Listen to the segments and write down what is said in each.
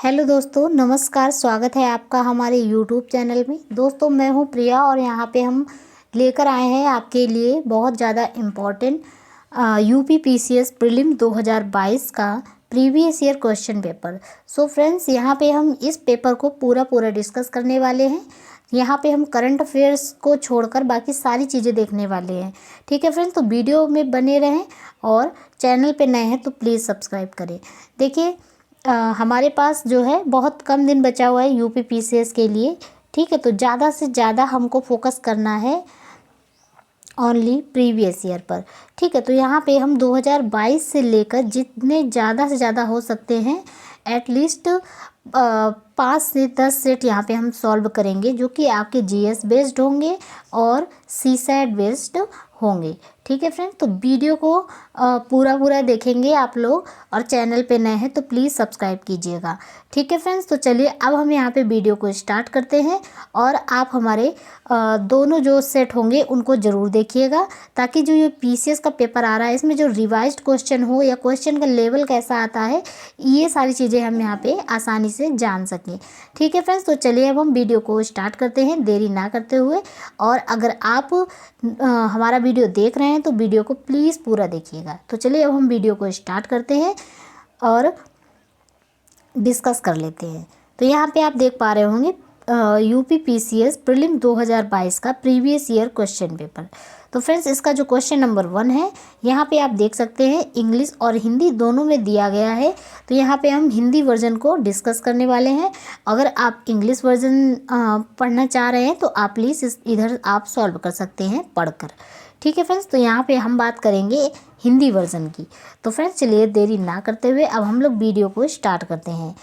Hello दोस्तों, नमस्कार। स्वागत है आपका हमारे यूट्यूब चैनल में। दोस्तों, मैं हूं प्रिया और यहाँ पे हम लेकर आए हैं आपके लिए बहुत ज़्यादा इम्पोर्टेंट यूपी पीसीएस प्रीलिम 2022 का previous year question paper. So friends, यहाँ पे हम इस पेपर को पूरा डिस्कस करने वाले हैं। यहाँ पे हम करंट अफेयर्स को छोड़कर बाकी सारी चीज़ें देखने वाले हैं। ठीक है फ्रेंड्स, तो वीडियो में बने रहें और चैनल पे नए हैं तो प्लीज़ सब्सक्राइब करें। देखिए, हमारे पास जो है बहुत कम दिन बचा हुआ है यूपी पीसीएस के लिए। ठीक है, तो ज़्यादा से ज़्यादा हमको फोकस करना है ओनली प्रीवियस ईयर पर। ठीक है, तो यहाँ पे हम 2022 से लेकर जितने ज़्यादा से ज़्यादा हो सकते हैं एटलीस्ट 5 से 10 सेट यहाँ पे हम सॉल्व करेंगे, जो कि आपके जीएस बेस्ड होंगे और सीसैट बेस्ड होंगे। ठीक है फ्रेंड्स, तो वीडियो को पूरा देखेंगे आप लोग और चैनल पे नए हैं तो प्लीज़ सब्सक्राइब कीजिएगा। ठीक है फ्रेंड्स, तो चलिए अब हम यहाँ पे वीडियो को स्टार्ट करते हैं और आप हमारे दोनों जो सेट होंगे उनको ज़रूर देखिएगा, ताकि जो ये पीसीएस का पेपर आ रहा है इसमें जो रिवाइज्ड क्वेश्चन हो या क्वेश्चन का लेवल कैसा आता है, ये सारी चीज़ें हम यहाँ पे आसानी से जान सकें। ठीक है फ्रेंड्स, तो चलिए अब हम वीडियो को स्टार्ट करते हैं देरी ना करते हुए। और अगर आप हमारा वीडियो देख रहे हैं तो वीडियो को प्लीज़ पूरा देखिएगा। तो चलिए अब हम वीडियो को स्टार्ट करते हैं और डिस्कस कर लेते हैं। तो यहाँ पे आप देख पा रहे होंगे यूपी पीसीएस प्रीलिम 2022 का प्रीवियस ईयर क्वेश्चन पेपर। तो फ्रेंड्स, इसका जो क्वेश्चन नंबर 1 है, यहाँ पे आप देख सकते हैं इंग्लिश और हिंदी दोनों में दिया गया है। तो यहाँ पे हम हिंदी वर्जन को डिस्कस करने वाले हैं। अगर आप इंग्लिश वर्जन पढ़ना चाह रहे हैं तो आप प्लीज़ इधर आप सॉल्व कर सकते हैं पढ़कर। ठीक है फ्रेंड्स, तो यहाँ पे हम बात करेंगे हिंदी वर्जन की। तो फ्रेंड्स, चलिए देरी ना करते हुए अब हम लोग वीडियो को स्टार्ट करते हैं।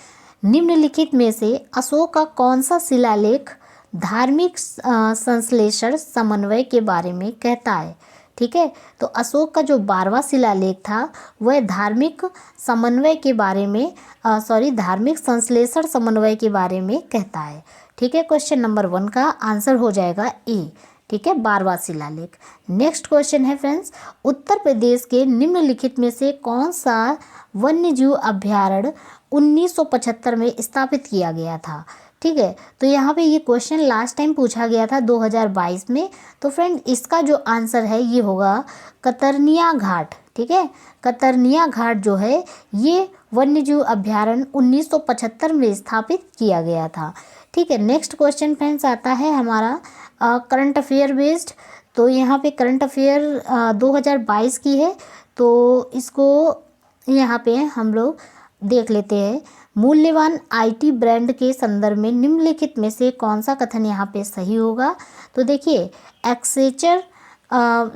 निम्नलिखित में से अशोक का कौन सा शिलालेख धार्मिक संश्लेषण समन्वय के बारे में कहता है? ठीक है, तो अशोक का जो 12वां शिलालेख था वह धार्मिक समन्वय के बारे में धार्मिक संश्लेषण समन्वय के बारे में कहता है। ठीक है, क्वेश्चन नंबर 1 का आंसर हो जाएगा ए। ठीक है, 12वां शिलालेख। नेक्स्ट क्वेश्चन है फ्रेंड्स, उत्तर प्रदेश के निम्नलिखित में से कौन सा वन्यजीव अभ्यारण्य 1975 में स्थापित किया गया था? ठीक है, तो यहाँ पे ये क्वेश्चन लास्ट टाइम पूछा गया था 2022 में। तो फ्रेंड, इसका जो आंसर है ये होगा कतरनिया घाट। ठीक है, कतरनिया घाट जो है ये वन्यजीव अभ्यारण्य 1975 में स्थापित किया गया था। ठीक है, नेक्स्ट क्वेश्चन फ्रेंड्स आता है हमारा करंट अफेयर बेस्ड। तो यहाँ पे करंट अफेयर 2022 की है, तो इसको यहाँ पे हम लोग देख लेते हैं। मूल्यवान आईटी ब्रांड के संदर्भ में निम्नलिखित में से कौन सा कथन यहाँ पे सही होगा? तो देखिए, एक्सेंचर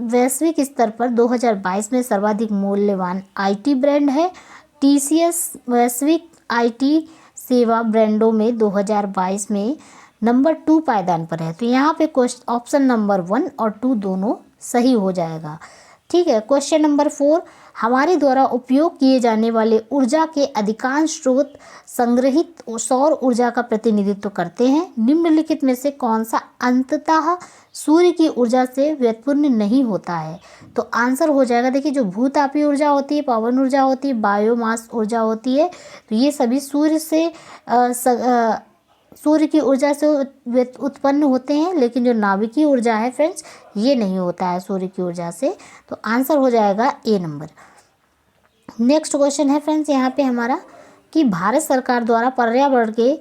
वैश्विक स्तर पर 2022 में सर्वाधिक मूल्यवान आईटी ब्रांड है। टीसीएस वैश्विक आईटी सेवा ब्रांडों में 2022 में नंबर 2 पायदान पर है। तो यहाँ पे ऑप्शन नंबर 1 और 2 दोनों सही हो जाएगा। ठीक है, क्वेश्चन नंबर 4, हमारे द्वारा उपयोग किए जाने वाले ऊर्जा के अधिकांश स्रोत संग्रहित सौर ऊर्जा का प्रतिनिधित्व करते हैं। निम्नलिखित में से कौन सा अंततः सूर्य की ऊर्जा से व्युत्पन्न नहीं होता है? तो आंसर हो जाएगा, देखिए, जो भूतापीय ऊर्जा होती है, पवन ऊर्जा होती है, बायोमास ऊर्जा होती है, तो ये सभी सूर्य की ऊर्जा से उत्पन्न होते हैं। लेकिन जो नाभिकीय ऊर्जा है फ्रेंड्स, ये नहीं होता है सूर्य की ऊर्जा से। तो आंसर हो जाएगा ए नंबर। नेक्स्ट क्वेश्चन है फ्रेंड्स यहाँ पे हमारा कि भारत सरकार द्वारा पर्यावरण के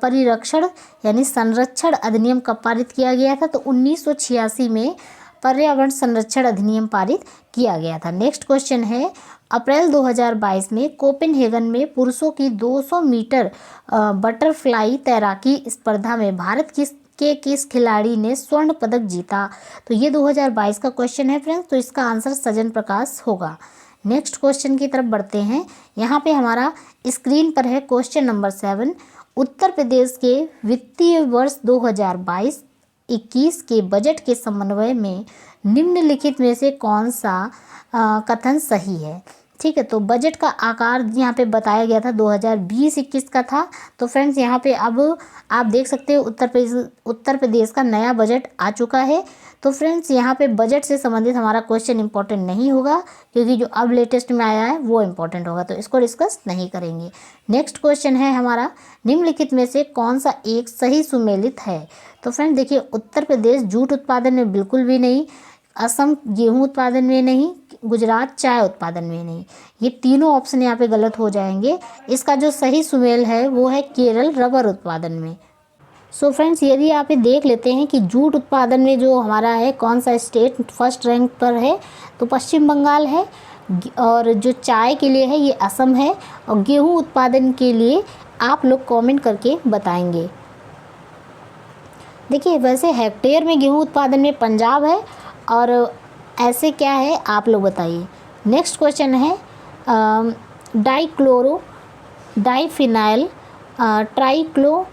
परिरक्षण यानी संरक्षण अधिनियम कब पारित किया गया था? तो 1986 में पर्यावरण संरक्षण अधिनियम पारित किया गया था। नेक्स्ट क्वेश्चन है, अप्रैल 2022 में कोपेनहेगन में पुरुषों की 200 मीटर बटरफ्लाई तैराकी स्पर्धा में भारत किस खिलाड़ी ने स्वर्ण पदक जीता? तो ये 2022 का क्वेश्चन है फ्रेंड्स, तो इसका आंसर सजन प्रकाश होगा। नेक्स्ट क्वेश्चन की तरफ बढ़ते हैं। यहाँ पे हमारा स्क्रीन पर है क्वेश्चन नंबर 7, उत्तर प्रदेश के वित्तीय वर्ष 2022-21 के बजट के समन्वय में निम्नलिखित में से कौन सा कथन सही है? ठीक है। तो बजट का आकार यहाँ पे बताया गया था 2020-21 का था। तो फ्रेंड्स यहाँ पे अब आप देख सकते हो उत्तर प्रदेश का नया बजट आ चुका है। तो फ्रेंड्स यहाँ पे बजट से संबंधित हमारा क्वेश्चन इंपॉर्टेंट नहीं होगा, क्योंकि जो अब लेटेस्ट में आया है वो इम्पोर्टेंट होगा, तो इसको डिस्कस नहीं करेंगे। नेक्स्ट क्वेश्चन है हमारा, निम्नलिखित में से कौन सा एक सही सुमेलित है। तो फ्रेंड्स देखिए, उत्तर प्रदेश जूट उत्पादन में बिल्कुल भी नहीं, असम गेहूं उत्पादन में नहीं, गुजरात चाय उत्पादन में नहीं, ये तीनों ऑप्शन यहाँ पे गलत हो जाएंगे। इसका जो सही सुमेल है वो है केरल रबर उत्पादन में। सो फ्रेंड्स, यदि आप ये देख लेते हैं कि जूट उत्पादन में जो हमारा है कौन सा स्टेट फर्स्ट रैंक पर है, तो पश्चिम बंगाल है, और जो चाय के लिए है ये असम है, और गेहूं उत्पादन के लिए आप लोग कमेंट करके बताएंगे। देखिए, वैसे हेक्टेयर में गेहूं उत्पादन में पंजाब है, और ऐसे क्या है आप लोग बताइए। नेक्स्ट क्वेश्चन है डाइफिनाइल ट्राइक्लोरोइथेन,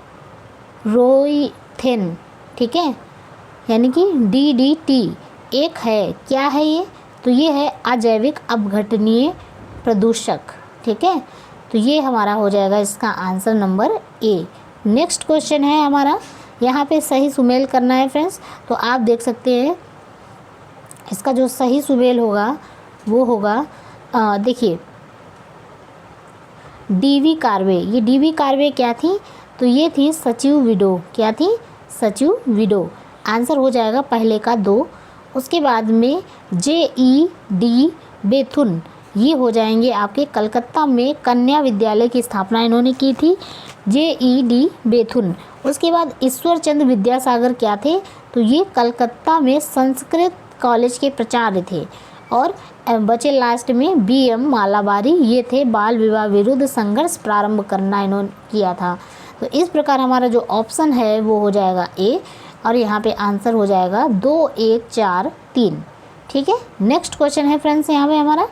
ठीक है, यानी कि DDT एक है, क्या है ये, तो ये है अजैविक अपघटनीय प्रदूषक, ठीक है। तो ये हमारा हो जाएगा इसका answer number A. Next question है हमारा, यहाँ पे सही सुमेल करना है फ्रेंड्स। तो आप देख सकते हैं इसका जो सही सुमेल होगा वो होगा, देखिए, DV कार्वे। ये DV कार्वे क्या थी, तो ये थी सचिव विडो, क्या थी, सचिव विडो। आंसर हो जाएगा पहले का 2। उसके बाद में JED बेथुन, ये हो जाएंगे आपके कलकत्ता में कन्या विद्यालय की स्थापना इन्होंने की थी, JED बेथुन। उसके बाद ईश्वर चंद्र विद्यासागर क्या थे, तो ये कलकत्ता में संस्कृत कॉलेज के प्राचार्य थे। और बचे लास्ट में BM मालाबारी, ये थे बाल विवाह विरुद्ध संघर्ष प्रारंभ करना इन्होंने किया था। तो इस प्रकार हमारा जो ऑप्शन है वो हो जाएगा ए, और यहाँ पे आंसर हो जाएगा 2, 1, 4, 3, ठीक है। नेक्स्ट क्वेश्चन है फ्रेंड्स यहाँ पे हमारा,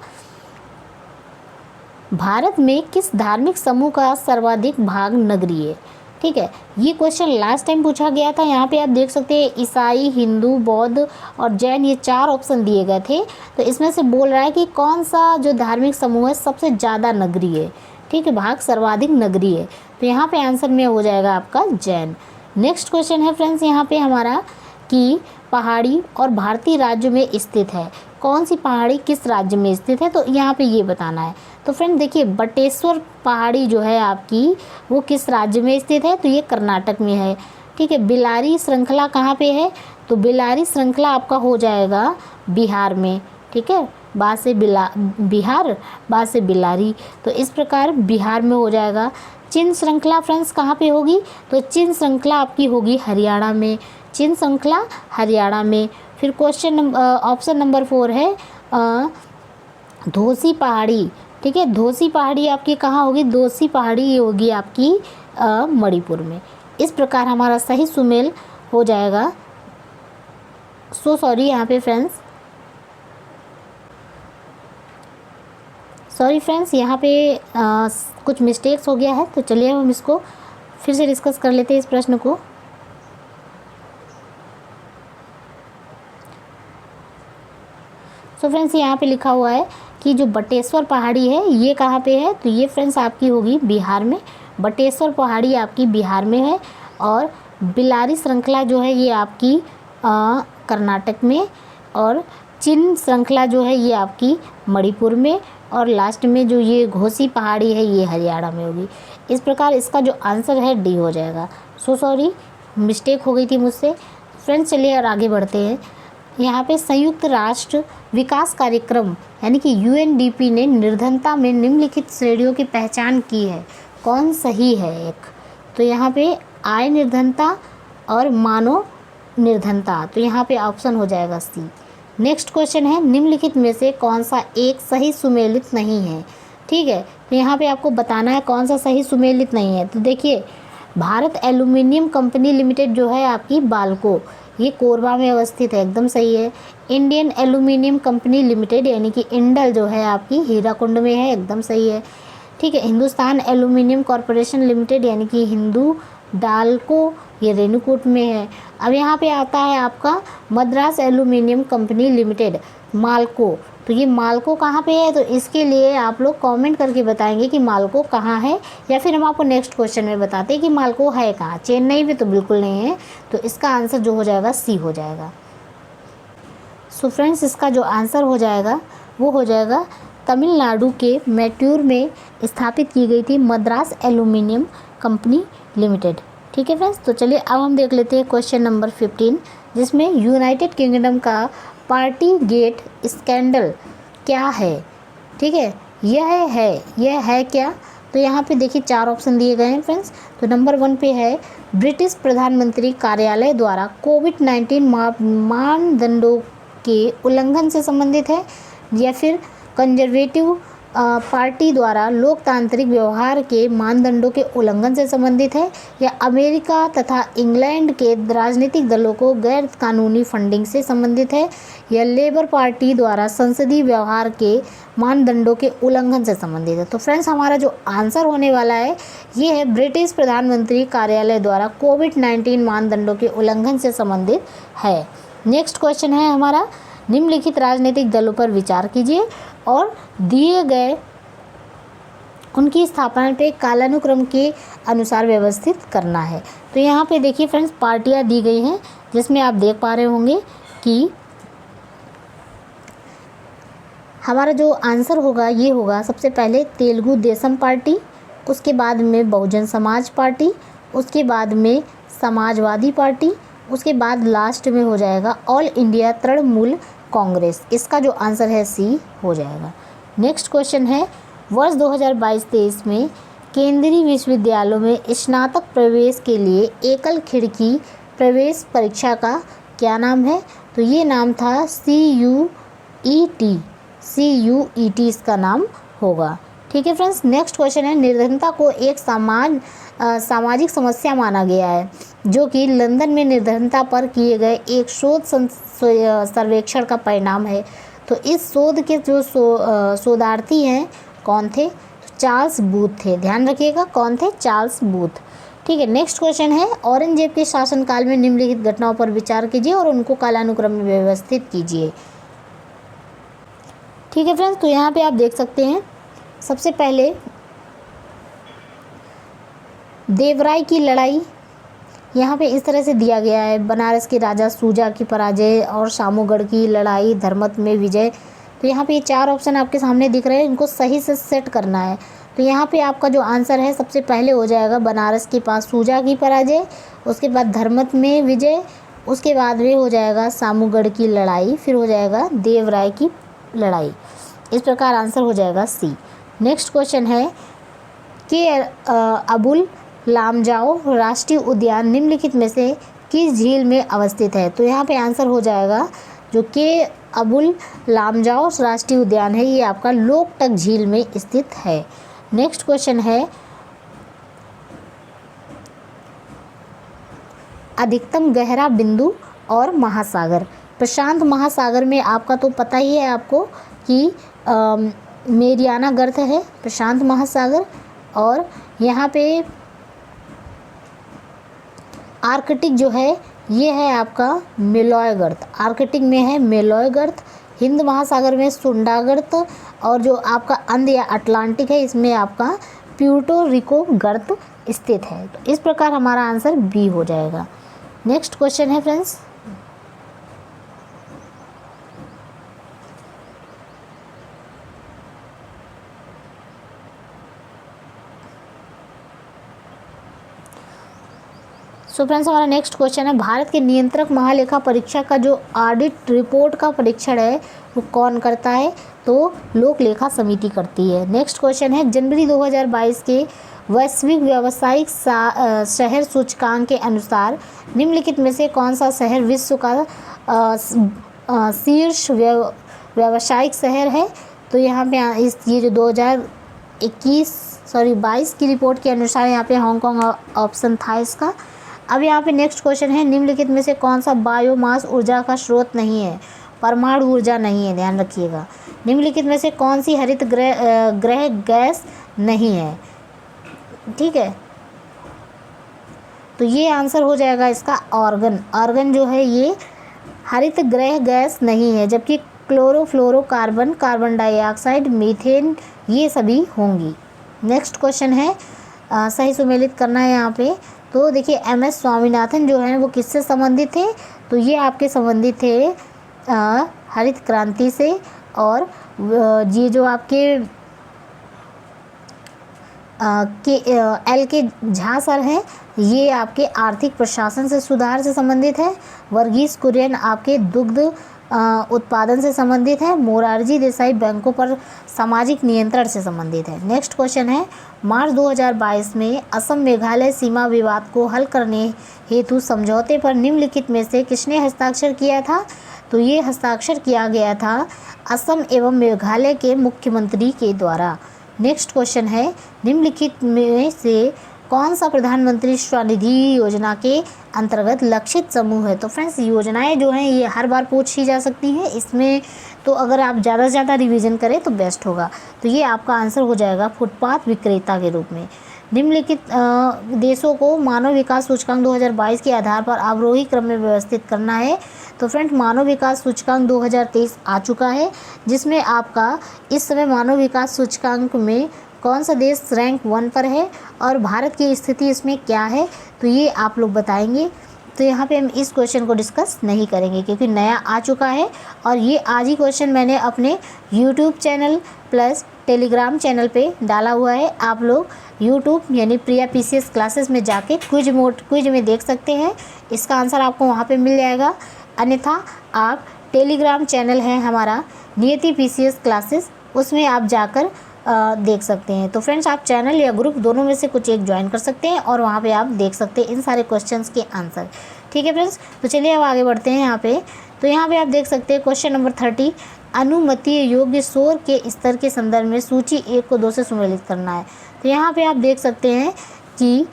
भारत में किस धार्मिक समूह का सर्वाधिक भाग नगरीय है, ठीक है। ये क्वेश्चन लास्ट टाइम पूछा गया था। यहाँ पे आप देख सकते हैं ईसाई, हिंदू, बौद्ध और जैन, ये 4 ऑप्शन दिए गए थे। तो इसमें से बोल रहा है कि कौन सा जो धार्मिक समूह है सबसे ज़्यादा नगरीय है, ठीक है, भाग सर्वाधिक नगरीय है। तो यहाँ पे आंसर में हो जाएगा आपका जैन। नेक्स्ट क्वेश्चन है फ्रेंड्स यहाँ पे हमारा कि पहाड़ी और भारतीय राज्यों में स्थित है, कौन सी पहाड़ी किस राज्य में स्थित है, तो यहाँ पे ये बताना है। तो फ्रेंड देखिए, बटेश्वर पहाड़ी जो है आपकी वो किस राज्य में स्थित है, तो ये कर्नाटक में है, ठीक है। बिलारी श्रृंखला कहाँ पे है, तो बिलारी श्रृंखला आपका हो जाएगा बिहार में, ठीक है, बिहार, बा से बिलारी, तो इस प्रकार बिहार में हो जाएगा। चिन श्रृंखला फ्रेंड्स कहाँ पे होगी, तो चिन श्रृंखला आपकी होगी हरियाणा में, चिन श्रृंखला हरियाणा में। फिर क्वेश्चन ऑप्शन नंबर 4 है धोसी पहाड़ी, ठीक है, धोसी पहाड़ी आपकी कहाँ होगी, धोसी पहाड़ी ये होगी आपकी मणिपुर में। इस प्रकार हमारा सही सुमेल हो जाएगा। सॉरी यहाँ पे फ्रेंड्स, सॉरी फ्रेंड्स, यहाँ पे कुछ मिस्टेक्स हो गया है। तो चलिए हम इसको फिर से डिस्कस कर लेते हैं इस प्रश्न को। तो फ्रेंड्स यहाँ पे लिखा हुआ है कि जो बटेश्वर पहाड़ी है ये कहाँ पे है, तो ये फ्रेंड्स आपकी होगी बिहार में, बटेश्वर पहाड़ी आपकी बिहार में है। और बिलारी श्रृंखला जो है ये आपकी कर्नाटक में, और चिन श्रृंखला जो है ये आपकी मणिपुर में, और लास्ट में जो ये घोसी पहाड़ी है ये हरियाणा में होगी। इस प्रकार इसका जो आंसर है डी हो जाएगा। सॉरी, मिस्टेक हो गई थी मुझसे। फ्रेंड्स चलिए और आगे बढ़ते हैं। यहाँ पे संयुक्त राष्ट्र विकास कार्यक्रम यानी कि UNDP ने निर्धनता में निम्नलिखित श्रेणियों की पहचान की है, कौन सही है एक, तो यहाँ पे आय निर्धनता और मानव निर्धनता, तो यहाँ पे ऑप्शन हो जाएगा सी। नेक्स्ट क्वेश्चन है निम्नलिखित में से कौन सा एक सही सुमेलित नहीं है, ठीक है। तो यहाँ पे आपको बताना है कौन सा सही सुमेलित नहीं है। तो देखिए, भारत एल्यूमिनियम कंपनी लिमिटेड जो है आपकी बाल्को, ये कोरबा में अवस्थित है, एकदम सही है। इंडियन एल्यूमिनियम कंपनी लिमिटेड यानी कि इंडल जो है आपकी हीराकुंड में है, एकदम सही है, ठीक है। हिंदुस्तान एल्यूमिनियम कॉरपोरेशन लिमिटेड यानी कि हिंदूडाल्को, ये रेणुकूट में है। अब यहाँ पे आता है आपका मद्रास एल्यूमिनियम कंपनी लिमिटेड, मालको। तो ये मालको कहाँ पे है, तो इसके लिए आप लोग कमेंट करके बताएंगे कि मालको कहाँ है, या फिर हम आपको नेक्स्ट क्वेश्चन में बताते हैं कि मालको है कहाँ। चेन्नई में तो बिल्कुल नहीं है, तो इसका आंसर जो हो जाएगा सी हो जाएगा। सो फ्रेंड्स, इसका जो आंसर हो जाएगा वो हो जाएगा तमिलनाडु के मैट्यूर में स्थापित की गई थी मद्रास एल्यूमिनियम कंपनी लिमिटेड। ठीक है फ्रेंड्स, तो चलिए अब हम देख लेते हैं क्वेश्चन नंबर 15, जिसमें यूनाइटेड किंगडम का पार्टी गेट स्कैंडल क्या है। ठीक है, यह है क्या। तो यहाँ पे देखिए 4 ऑप्शन दिए गए हैं फ्रेंड्स। तो नंबर 1 पे है ब्रिटिश प्रधानमंत्री कार्यालय द्वारा कोविड-19 मानदंडों के उल्लंघन से संबंधित है, या फिर कंजर्वेटिव पार्टी द्वारा लोकतांत्रिक व्यवहार के मानदंडों के उल्लंघन से संबंधित है, या अमेरिका तथा इंग्लैंड के राजनीतिक दलों को गैर कानूनी फंडिंग से संबंधित है, या लेबर पार्टी द्वारा संसदीय व्यवहार के मानदंडों के उल्लंघन से संबंधित है। तो फ्रेंड्स, हमारा जो आंसर होने वाला है ये है ब्रिटिश प्रधानमंत्री कार्यालय द्वारा कोविड-19 मानदंडों के उल्लंघन से संबंधित है। नेक्स्ट क्वेश्चन है हमारा, निम्नलिखित राजनीतिक दलों पर विचार कीजिए और दिए गए उनकी स्थापना पे कालानुक्रम के अनुसार व्यवस्थित करना है। तो यहाँ पे देखिए फ्रेंड्स, पार्टियाँ दी गई हैं, जिसमें आप देख पा रहे होंगे कि हमारा जो आंसर होगा ये होगा सबसे पहले तेलुगु देशम पार्टी, उसके बाद में बहुजन समाज पार्टी, उसके बाद में समाजवादी पार्टी, उसके बाद लास्ट में हो जाएगा ऑल इंडिया तृणमूल कांग्रेस। इसका जो आंसर है सी हो जाएगा। नेक्स्ट क्वेश्चन है, वर्ष 2022-23 में केंद्रीय विश्वविद्यालयों में स्नातक प्रवेश के लिए एकल खिड़की प्रवेश परीक्षा का क्या नाम है। तो ये नाम था CUET इसका नाम होगा। ठीक है फ्रेंड्स, नेक्स्ट क्वेश्चन है, निर्धनता को एक सामाजिक समस्या माना गया है, जो कि लंदन में निर्धनता पर किए गए एक शोध सर्वेक्षण का परिणाम है। तो इस शोध के जो शोधार्थी हैं कौन थे, तो चार्ल्स बूथ थे। ध्यान रखिएगा, कौन थे, चार्ल्स बूथ। ठीक है, नेक्स्ट क्वेश्चन है, औरंगजेब के शासनकाल में निम्नलिखित घटनाओं पर विचार कीजिए और उनको कालानुक्रम में व्यवस्थित कीजिए। ठीक है फ्रेंड्स, तो यहाँ पे आप देख सकते हैं, सबसे पहले देवराय की लड़ाई यहाँ पे इस तरह से दिया गया है, बनारस के राजा सूजा की पराजय और शामूगढ़ की लड़ाई, धर्मत में विजय। तो यहाँ पे ये 4 ऑप्शन आपके सामने दिख रहे हैं, इनको सही से सेट करना है। तो यहाँ पे आपका जो आंसर है सबसे पहले हो जाएगा बनारस के पास सूजा की पराजय, उसके बाद धर्मत में विजय, उसके बाद में हो जाएगा शामूगढ़ की लड़ाई, फिर हो जाएगा देवराय की लड़ाई। इस प्रकार आंसर हो जाएगा सी। नेक्स्ट क्वेश्चन है, के अबुल लामजाओ राष्ट्रीय उद्यान निम्नलिखित में से किस झील में अवस्थित है। तो यहाँ पे आंसर हो जाएगा जो के अबुल लामजाओ राष्ट्रीय उद्यान है, ये आपका लोकटक झील में स्थित है। नेक्स्ट क्वेश्चन है, अधिकतम गहरा बिंदु और महासागर। प्रशांत महासागर में आपका तो पता ही है आपको कि मेरियाना गर्त है प्रशांत महासागर, और यहाँ पे आर्कटिक जो है ये है आपका मेलॉय गर्त। आर्कटिक में है मेलॉय गर्त, हिंद महासागर में सुंडा गर्त, और जो आपका अंध या अटलांटिक है इसमें आपका प्यूर्टो रिको गर्त स्थित है। तो इस प्रकार हमारा आंसर बी हो जाएगा। नेक्स्ट क्वेश्चन है फ्रेंड्स, सो फ्रेंड्स हमारा नेक्स्ट क्वेश्चन है, भारत के नियंत्रक महालेखा परीक्षा का जो ऑडिट रिपोर्ट का परीक्षण है वो कौन करता है। तो लोक लेखा समिति करती है। नेक्स्ट क्वेश्चन है, जनवरी 2022 के वैश्विक व्यावसायिक शहर सूचकांक के अनुसार निम्नलिखित में से कौन सा शहर विश्व का शीर्ष व्यावसायिक शहर है। तो यहाँ पे ये जो 2022 की रिपोर्ट के अनुसार यहाँ पे हांगकांग ऑप्शन था इसका। अब यहाँ पे नेक्स्ट क्वेश्चन है, निम्नलिखित में से कौन सा बायोमास ऊर्जा का स्रोत नहीं है, परमाणु ऊर्जा नहीं है। ध्यान रखिएगा, निम्नलिखित में से कौन सी हरित ग्रह गैस नहीं है। ठीक है, तो ये आंसर हो जाएगा इसका ऑर्गन। ऑर्गन जो है ये हरित ग्रह गैस नहीं है, जबकि क्लोरोफ्लोरोकार्बन, कार्बन डाइऑक्साइड, मीथेन, ये सभी होंगी। नेक्स्ट क्वेश्चन है, सही सुमेलित करना है यहाँ पे। तो देखिए MS स्वामीनाथन जो हैं वो किससे संबंधित थे? तो ये आपके संबंधित थे हरित क्रांति से। और ये जो आपके LK झा सर हैं, ये आपके आर्थिक प्रशासन से सुधार से संबंधित है। वर्गीस कुरियन आपके दुग्ध उत्पादन से संबंधित है। मोरारजी देसाई बैंकों पर सामाजिक नियंत्रण से संबंधित है। नेक्स्ट क्वेश्चन है, मार्च 2022 में असम मेघालय सीमा विवाद को हल करने हेतु समझौते पर निम्नलिखित में से किसने हस्ताक्षर किया था? तो ये हस्ताक्षर किया गया था असम एवं मेघालय के मुख्यमंत्री के द्वारा। नेक्स्ट क्वेश्चन है, निम्नलिखित में से कौन सा प्रधानमंत्री स्वनिधि योजना के अंतर्गत लक्षित समूह है? तो फ्रेंड्स योजनाएं जो हैं ये हर बार पूछी जा सकती हैं, इसमें तो अगर आप ज़्यादा से ज़्यादा रिवीजन करें तो बेस्ट होगा। तो ये आपका आंसर हो जाएगा फुटपाथ विक्रेता के रूप में। निम्नलिखित देशों को मानव विकास सूचकांक 2022 के आधार पर अवरोही क्रम में व्यवस्थित करना है। तो फ्रेंड मानव विकास सूचकांक 2023 आ चुका है, जिसमें आपका इस समय मानव विकास सूचकांक में कौन सा देश रैंक 1 पर है और भारत की स्थिति इसमें क्या है, तो ये आप लोग बताएंगे। तो यहाँ पे हम इस क्वेश्चन को डिस्कस नहीं करेंगे क्योंकि नया आ चुका है और ये आज ही क्वेश्चन मैंने अपने YouTube channel plus Telegram channel पे डाला हुआ है। आप लोग YouTube यानी प्रिया PCS क्लासेस में जाके क्विज में देख सकते हैं, इसका आंसर आपको वहाँ पे मिल जाएगा। अन्यथा आप टेलीग्राम चैनल है हमारा नियति PCS क्लासेस, उसमें आप जाकर देख सकते हैं। तो फ्रेंड्स आप चैनल या ग्रुप दोनों में से कुछ एक ज्वाइन कर सकते हैं और वहाँ पे आप देख सकते हैं इन सारे क्वेश्चंस के आंसर। ठीक है फ्रेंड्स, तो चलिए अब आगे बढ़ते हैं यहाँ पे। तो यहाँ पे आप देख सकते हैं क्वेश्चन नंबर 30, अनुमति योग्य शोर के स्तर के संदर्भ में सूची 1 को 2 से सुमेलित करना है। तो यहाँ पे आप देख सकते हैं कि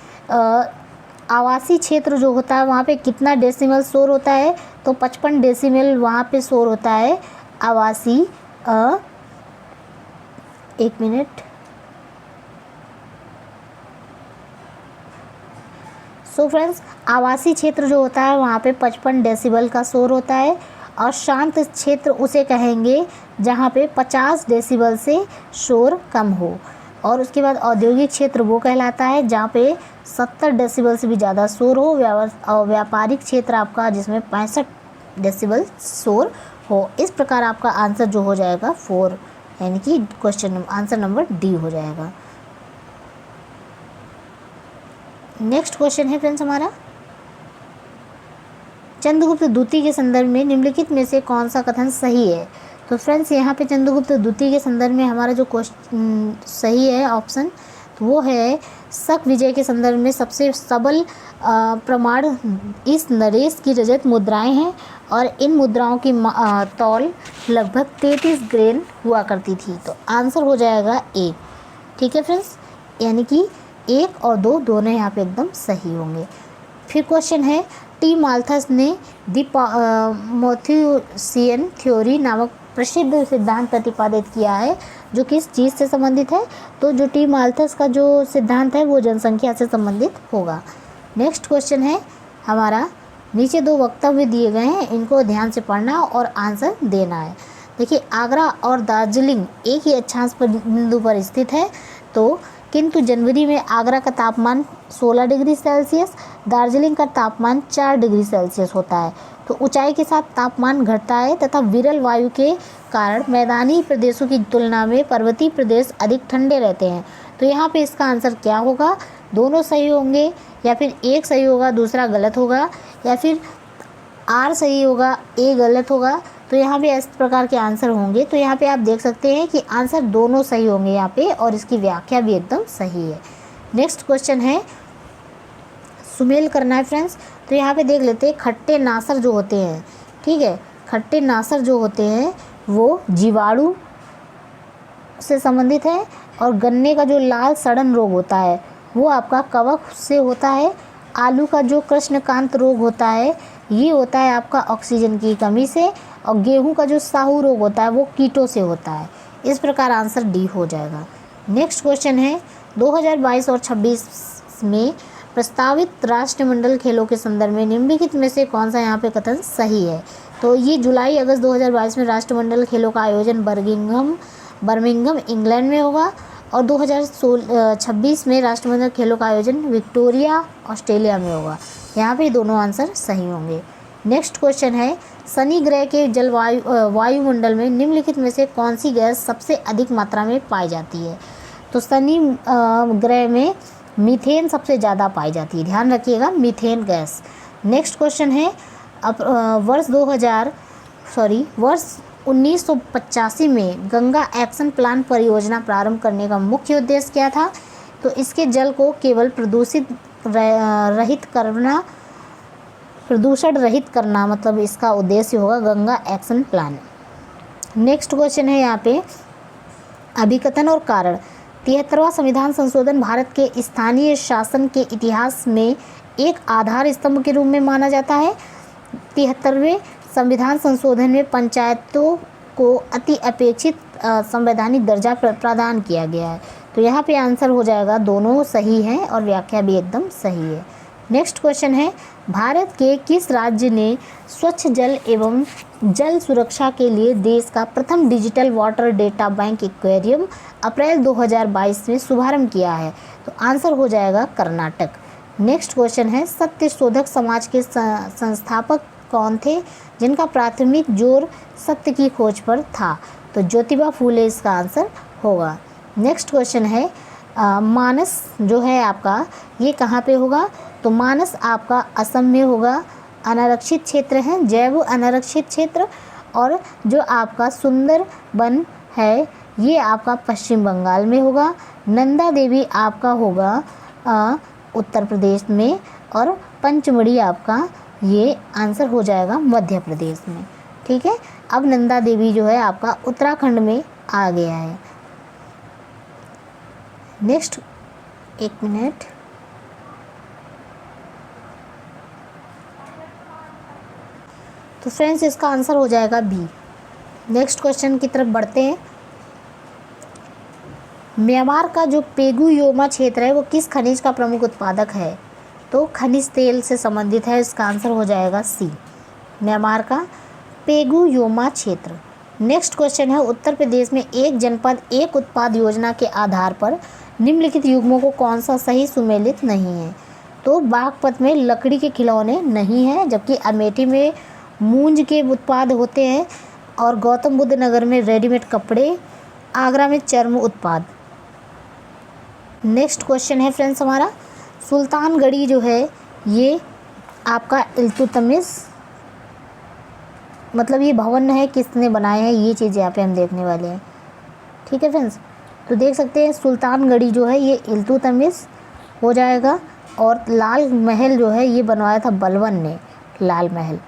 आवासीय क्षेत्र जो होता है वहाँ पे कितना डेसिमल शोर होता है? तो 55 डेसिमल वहाँ पे शोर होता है आवासीय। एक मिनट। सो फ्रेंड्स आवासीय क्षेत्र जो होता है वहाँ पे 55 डेसिबल का शोर होता है और शांत क्षेत्र उसे कहेंगे जहाँ पे 50 डेसिबल से शोर कम हो। और उसके बाद औद्योगिक क्षेत्र वो कहलाता है जहाँ पे 70 डेसिबल से भी ज़्यादा शोर हो। और व्यापारिक क्षेत्र आपका जिसमें 65 डेसिबल शोर हो। इस प्रकार आपका आंसर जो हो जाएगा 4, यानी कि क्वेश्चन आंसर नंबर D हो जाएगा। नेक्स्ट क्वेश्चन है फ्रेंड्स हमारा, चंद्रगुप्त द्वितीय के संदर्भ में निम्नलिखित में से कौन सा कथन सही है? तो फ्रेंड्स यहाँ पे चंद्रगुप्त द्वितीय के संदर्भ में हमारा जो क्वेश्चन सही है ऑप्शन, तो वो है शक विजय के संदर्भ में सबसे सबल प्रमाण इस नरेश की रजत मुद्राएं हैं और इन मुद्राओं की तौल लगभग 33 ग्रेन हुआ करती थी। तो आंसर हो जाएगा 1। ठीक है फ्रेंड्स, यानी कि 1 और 2 दोनों यहाँ पे एकदम सही होंगे। फिर क्वेश्चन है, टी माल्थस ने द मॉथिउसियन थ्योरी नामक प्रसिद्ध सिद्धांत प्रतिपादित किया है जो किस चीज़ से संबंधित है? तो जो टी माल्थस का जो सिद्धांत है वो जनसंख्या से संबंधित होगा। नेक्स्ट क्वेश्चन है हमारा, नीचे 2 वक्तव्य दिए गए हैं, इनको ध्यान से पढ़ना और आंसर देना है। देखिए आगरा और दार्जिलिंग एक ही अक्षांश पर बिंदु पर स्थित है, तो किंतु जनवरी में आगरा का तापमान 16 डिग्री सेल्सियस, दार्जिलिंग का तापमान 4 डिग्री सेल्सियस होता है। तो ऊंचाई के साथ तापमान घटता है तथा विरल वायु के कारण मैदानी प्रदेशों की तुलना में पर्वतीय प्रदेश अधिक ठंडे रहते हैं। तो यहाँ पे इसका आंसर क्या होगा? दोनों सही होंगे या फिर एक सही होगा दूसरा गलत होगा या फिर आर सही होगा ए गलत होगा? तो यहाँ पे इस प्रकार के आंसर होंगे। तो यहाँ पे आप देख सकते हैं कि आंसर दोनों सही होंगे यहाँ पे और इसकी व्याख्या भी एकदम सही है। नेक्स्ट क्वेश्चन है, सुमेल करना है फ्रेंड्स। तो यहाँ पे देख लेते हैं, खट्टे नासर जो होते हैं, ठीक है, खट्टे नासर जो होते हैं वो जीवाणु से संबंधित है और गन्ने का जो लाल सड़न रोग होता है वो आपका कवक से होता है। आलू का जो कृष्णकांत रोग होता है ये होता है आपका ऑक्सीजन की कमी से और गेहूं का जो साहू रोग होता है वो कीटों से होता है। इस प्रकार आंसर D हो जाएगा। नेक्स्ट क्वेश्चन है, 2022 और 26 में प्रस्तावित राष्ट्रमंडल खेलों के संदर्भ में निम्नलिखित में से कौन सा यहाँ पे कथन सही है? तो ये जुलाई अगस्त 2022 में राष्ट्रमंडल खेलों का आयोजन बर्मिंघम इंग्लैंड में होगा, और 2026 में राष्ट्रमंडल खेलों का आयोजन विक्टोरिया ऑस्ट्रेलिया में होगा। यहाँ पे दोनों आंसर सही होंगे। नेक्स्ट क्वेश्चन है, शनि ग्रह के वायुमंडल में निम्नलिखित में से कौन सी गैस सबसे अधिक मात्रा में पाई जाती है? तो शनि ग्रह में मीथेन सबसे ज़्यादा पाई जाती है, ध्यान रखिएगा, मीथेन गैस। नेक्स्ट क्वेश्चन है, अब वर्ष 1985 में गंगा एक्शन प्लान परियोजना प्रारंभ करने का मुख्य उद्देश्य क्या था? तो इसके जल को केवल प्रदूषण रहित करना मतलब इसका उद्देश्य होगा Ganga action plan. Next question है यहाँ पे, अभिकथन और कारण। 73वां संविधान संशोधन भारत के स्थानीय शासन के इतिहास में एक आधार स्तंभ के रूप में माना जाता है। 73वें संविधान संशोधन में पंचायतों को अति अपेक्षित संवैधानिक दर्जा प्रदान किया गया है। तो यहाँ पे आंसर हो जाएगा, दोनों सही हैं और व्याख्या भी एकदम सही है। नेक्स्ट क्वेश्चन है, भारत के किस राज्य ने स्वच्छ जल एवं जल सुरक्षा के लिए देश का प्रथम digital water data bank aquarium अप्रैल 2022 में शुभारंभ किया है? तो आंसर हो जाएगा कर्नाटक। नेक्स्ट क्वेश्चन है, सत्य शोधक समाज के संस्थापक कौन थे जिनका प्राथमिक जोर सत्य की खोज पर था? तो ज्योतिबा फूले इसका आंसर होगा। नेक्स्ट क्वेश्चन है, मानस जो है आपका ये कहाँ पे होगा? तो मानस आपका असम में होगा, अनारक्षित क्षेत्र है, जैव अनारक्षित क्षेत्र। और जो आपका सुंदरबन है ये आपका पश्चिम बंगाल में होगा। नंदा देवी आपका होगा उत्तर प्रदेश में, और पंचमढ़ी आपका ये आंसर हो जाएगा मध्य प्रदेश में। ठीक है, अब नंदा देवी जो है आपका उत्तराखंड में आ गया है। नेक्स्ट, एक मिनट, तो फ्रेंड्स इसका आंसर हो जाएगा बी। नेक्स्ट क्वेश्चन की तरफ बढ़ते हैं। म्यांमार का जो पेगुयोमा क्षेत्र है वो किस खनिज का प्रमुख उत्पादक है? तो खनिज तेल से संबंधित है, इसका आंसर हो जाएगा सी, म्यांमार का पेगुयोमा क्षेत्र। नेक्स्ट क्वेश्चन है, उत्तर प्रदेश में एक जनपद एक उत्पाद योजना के आधार पर निम्नलिखित युग्मों को कौन सा सही सुमेलित नहीं है? तो बागपत में लकड़ी के खिलौने नहीं है, जबकि अमेठी में मूंज के उत्पाद होते हैं, और गौतम बुद्ध नगर में रेडीमेड कपड़े, आगरा में चर्म उत्पाद। नेक्स्ट क्वेश्चन है फ्रेंड्स हमारा, सुल्तानगढ़ी जो है ये आपका इल्तुतमिश मतलब ये भवन है, किसने बनाए हैं, ये चीज़ यहाँ पे हम देखने वाले हैं। ठीक है फ्रेंड्स, तो देख सकते हैं सुल्तानगढ़ी जो है ये इल्तुतमिश हो जाएगा, और लाल महल जो है ये बनवाया था बलबन ने, लाल महल।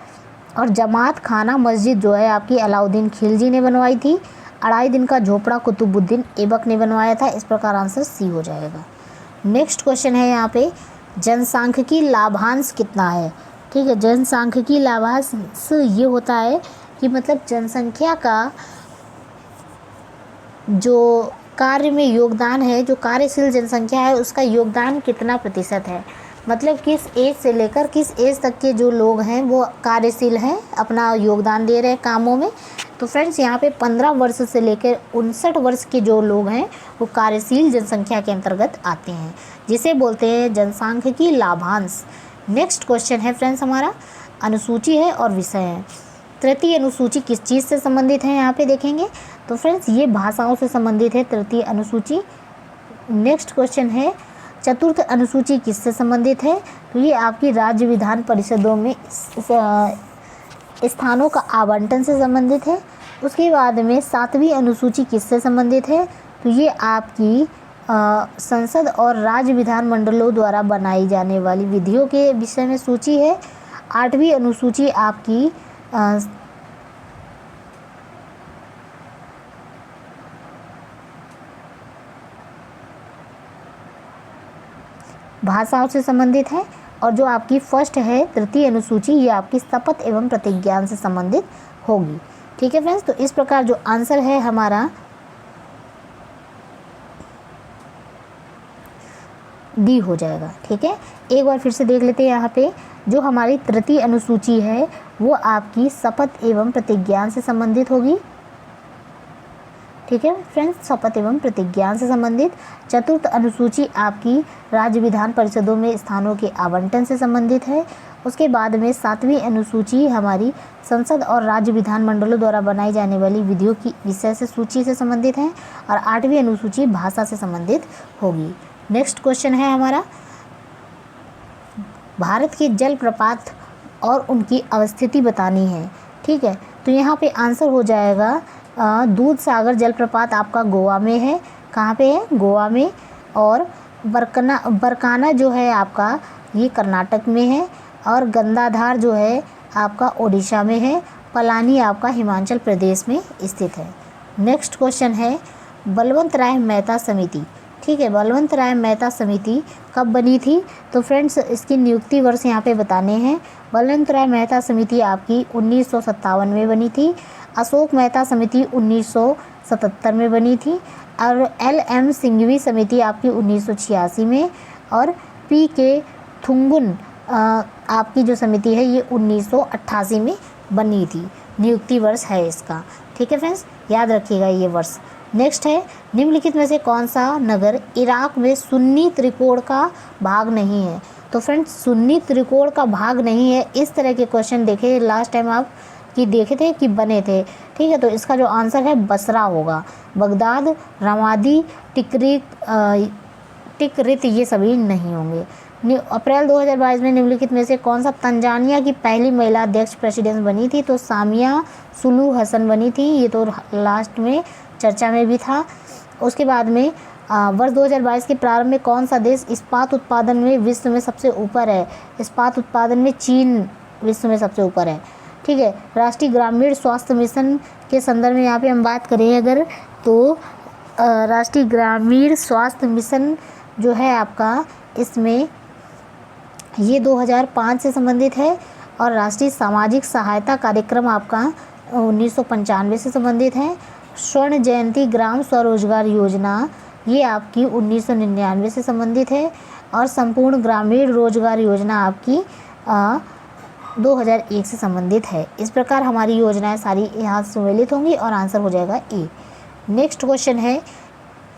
और जमात खाना मस्जिद जो है आपकी अलाउद्दीन खिलजी ने बनवाई थी। अढ़ाई दिन का झोपड़ा कुतुबुद्दीन ऐबक ने बनवाया था। इस प्रकार आंसर सी हो जाएगा। नेक्स्ट क्वेश्चन है यहाँ पे, जनसांख्यिकी लाभांश कितना है? ठीक है, जनसांख्यिकी लाभांश ये होता है कि मतलब जनसंख्या का जो कार्य में योगदान है, जो कार्यशील जनसंख्या है उसका योगदान कितना प्रतिशत है, मतलब किस एज से लेकर किस एज तक के जो लोग हैं वो कार्यशील हैं, अपना योगदान दे रहे हैं कामों में। तो फ्रेंड्स यहाँ पे 15 वर्ष से लेकर 59 वर्ष के जो लोग हैं वो कार्यशील जनसंख्या के अंतर्गत आते हैं, जिसे बोलते हैं जनसांख्यिकी लाभांश। नेक्स्ट क्वेश्चन है फ्रेंड्स हमारा, अनुसूची है और विषय है। तृतीय अनुसूची किस चीज़ से संबंधित है यहाँ पे देखेंगे, तो फ्रेंड्स ये भाषाओं से संबंधित है तृतीय अनुसूची। नेक्स्ट क्वेश्चन है, चतुर्थ अनुसूची किससे संबंधित है, तो ये आपकी राज्य विधान परिषदों में स्थानों का आवंटन से संबंधित है। उसके बाद में सातवीं अनुसूची किससे संबंधित है, तो ये आपकी संसद और राज्य विधान मंडलों द्वारा बनाई जाने वाली विधियों के विषय में सूची है। आठवीं अनुसूची आपकी भाषाओं से संबंधित है। और जो आपकी फर्स्ट है तृतीय अनुसूची, ये आपकी शपथ एवं प्रतिज्ञान से संबंधित होगी। ठीक है फ्रेंड्स, तो इस प्रकार जो आंसर है हमारा डी हो जाएगा। ठीक है, एक बार फिर से देख लेते हैं। यहाँ पे जो हमारी तृतीय अनुसूची है वो आपकी शपथ एवं प्रतिज्ञान से संबंधित होगी। ठीक है फ्रेंड्स, शपथ एवं प्रतिज्ञान से संबंधित। चतुर्थ अनुसूची आपकी राज्य विधान परिषदों में स्थानों के आवंटन से संबंधित है। उसके बाद में सातवीं अनुसूची हमारी संसद और राज्य विधान मंडलों द्वारा बनाई जाने वाली विधियों की विषय से सूची से संबंधित है। और आठवीं अनुसूची भाषा से संबंधित होगी। नेक्स्ट क्वेश्चन है हमारा, भारत के जलप्रपात और उनकी अवस्थिति बतानी है। ठीक है, तो यहाँ पे आंसर हो जाएगा दूध सागर जलप्रपात आपका गोवा में है। कहाँ पे है? गोवा में। और बरकाना जो है आपका ये कर्नाटक में है। और गंगाधार जो है आपका ओडिशा में है। पलानी आपका हिमाचल प्रदेश में स्थित है। नेक्स्ट क्वेश्चन है, बलवंत राय मेहता समिति। ठीक है, बलवंत राय मेहता समिति कब बनी थी? तो फ्रेंड्स इसकी नियुक्ति वर्ष यहाँ पे बताने हैं। बलवंत राय मेहता समिति आपकी 1957 में बनी थी। अशोक मेहता समिति 1977 में बनी थी। और LM सिंघवी समिति आपकी 1986 में। और PK थुंगुन आपकी जो समिति है ये 1988 में बनी थी। नियुक्ति वर्ष है इसका। ठीक है फ्रेंड्स, याद रखिएगा ये वर्ष। नेक्स्ट है, निम्नलिखित में से कौन सा नगर इराक में सुन्नी त्रिकोण का भाग नहीं है? तो फ्रेंड्स सुन्नी त्रिकोण का भाग नहीं है, इस तरह के क्वेश्चन देखे लास्ट टाइम आप कि देखे थे कि बने थे। ठीक है, तो इसका जो आंसर है बसरा होगा। बगदाद, रमादी, टिकरित ये सभी नहीं होंगे। अप्रैल 2022 में निम्नलिखित में से कौन सा तंजानिया की पहली महिला अध्यक्ष प्रेसिडेंट बनी थी? तो सामिया सुलू हसन बनी थी। ये तो लास्ट में चर्चा में भी था। उसके बाद में वर्ष 2022 के प्रारंभ में कौन सा देश इस्पात उत्पादन में विश्व में सबसे ऊपर है? इस्पात उत्पादन में चीन विश्व में सबसे ऊपर है। ठीक है, राष्ट्रीय ग्रामीण स्वास्थ्य मिशन के संदर्भ में यहाँ पे हम बात करें अगर, तो राष्ट्रीय ग्रामीण स्वास्थ्य मिशन जो है आपका इसमें ये 2005 से संबंधित है। और राष्ट्रीय सामाजिक सहायता कार्यक्रम आपका 1995 से संबंधित है। स्वर्ण जयंती ग्राम स्वरोजगार योजना ये आपकी 1999 से संबंधित है। और संपूर्ण ग्रामीण रोजगार योजना आपकी 2001 से संबंधित है। इस प्रकार हमारी योजनाएं सारी यहाँ सम्मिलित होंगी और आंसर हो जाएगा ए। नेक्स्ट क्वेश्चन है,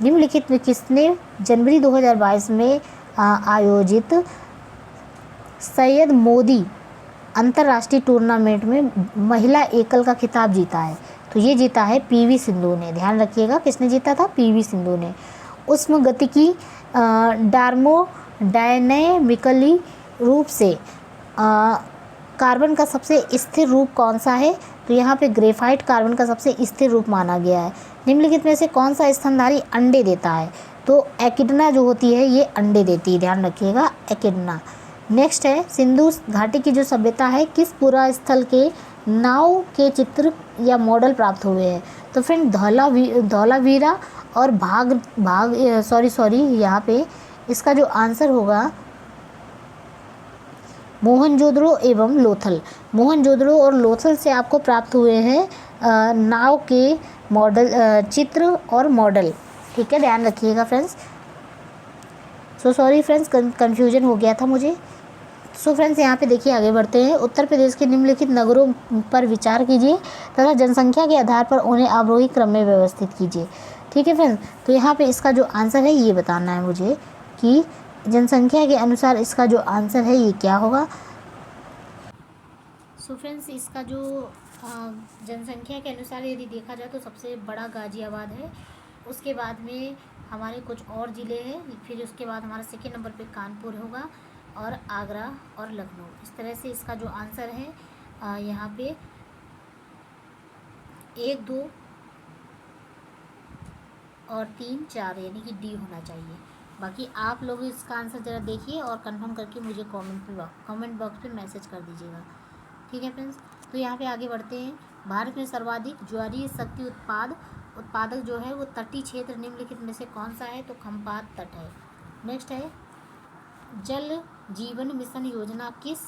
निम्नलिखित में किसने जनवरी 2022 में आयोजित सैयद मोदी अंतर्राष्ट्रीय टूर्नामेंट में महिला एकल का खिताब जीता है? तो ये जीता है PV सिंधु ने। ध्यान रखिएगा किसने जीता था? PV सिंधु ने। उष्म गतिकी डायनेमिकली रूप से कार्बन का सबसे स्थिर रूप कौन सा है? तो यहाँ पे ग्रेफाइट कार्बन का सबसे स्थिर रूप माना गया है। निम्नलिखित में से कौन सा स्तनधारी अंडे देता है? तो एकिडना जो होती है ये अंडे देती है। ध्यान रखिएगा, एकिडना। नेक्स्ट है, सिंधु घाटी की जो सभ्यता है किस पुरा स्थल के नाव के चित्र या मॉडल प्राप्त हुए हैं? तो फ्रेंड धौलावीरा और यहाँ पे इसका जो आंसर होगा मोहनजोदड़ो एवं लोथल। मोहनजोदड़ो और लोथल से आपको प्राप्त हुए हैं नाव के मॉडल, चित्र और मॉडल। ठीक है, ध्यान रखिएगा फ्रेंड्स। सॉरी फ्रेंड्स, कन्फ्यूजन हो गया था मुझे। फ्रेंड्स यहाँ पे देखिए, आगे बढ़ते हैं। उत्तर प्रदेश के निम्नलिखित नगरों पर विचार कीजिए तथा जनसंख्या के आधार पर उन्हें आरोही क्रम में व्यवस्थित कीजिए। ठीक है फ्रेंड्स, तो यहाँ पे इसका जो आंसर है ये बताना है मुझे कि जनसंख्या के अनुसार इसका जो आंसर है ये क्या होगा। फ्रेंड्स इसका जो जनसंख्या के अनुसार यदि देखा जाए तो सबसे बड़ा गाजियाबाद है। उसके बाद में हमारे कुछ और ज़िले हैं। फिर उसके बाद हमारा सेकेंड नंबर पे कानपुर होगा और आगरा और लखनऊ। इस तरह से इसका जो आंसर है यहाँ पे 1, 2 और 3, 4 यानी कि डी होना चाहिए। बाकी आप लोग इसका आंसर ज़रा देखिए और कंफर्म करके मुझे कमेंट बॉक्स पे मैसेज कर दीजिएगा। ठीक है फ्रेंड्स, तो यहाँ पे आगे बढ़ते हैं। भारत में सर्वाधिक ज्वारीय शक्ति उत्पादक जो है वो तटीय क्षेत्र निम्नलिखित में से कौन सा है? तो खंपात तट है। नेक्स्ट है, जल जीवन मिशन योजना किस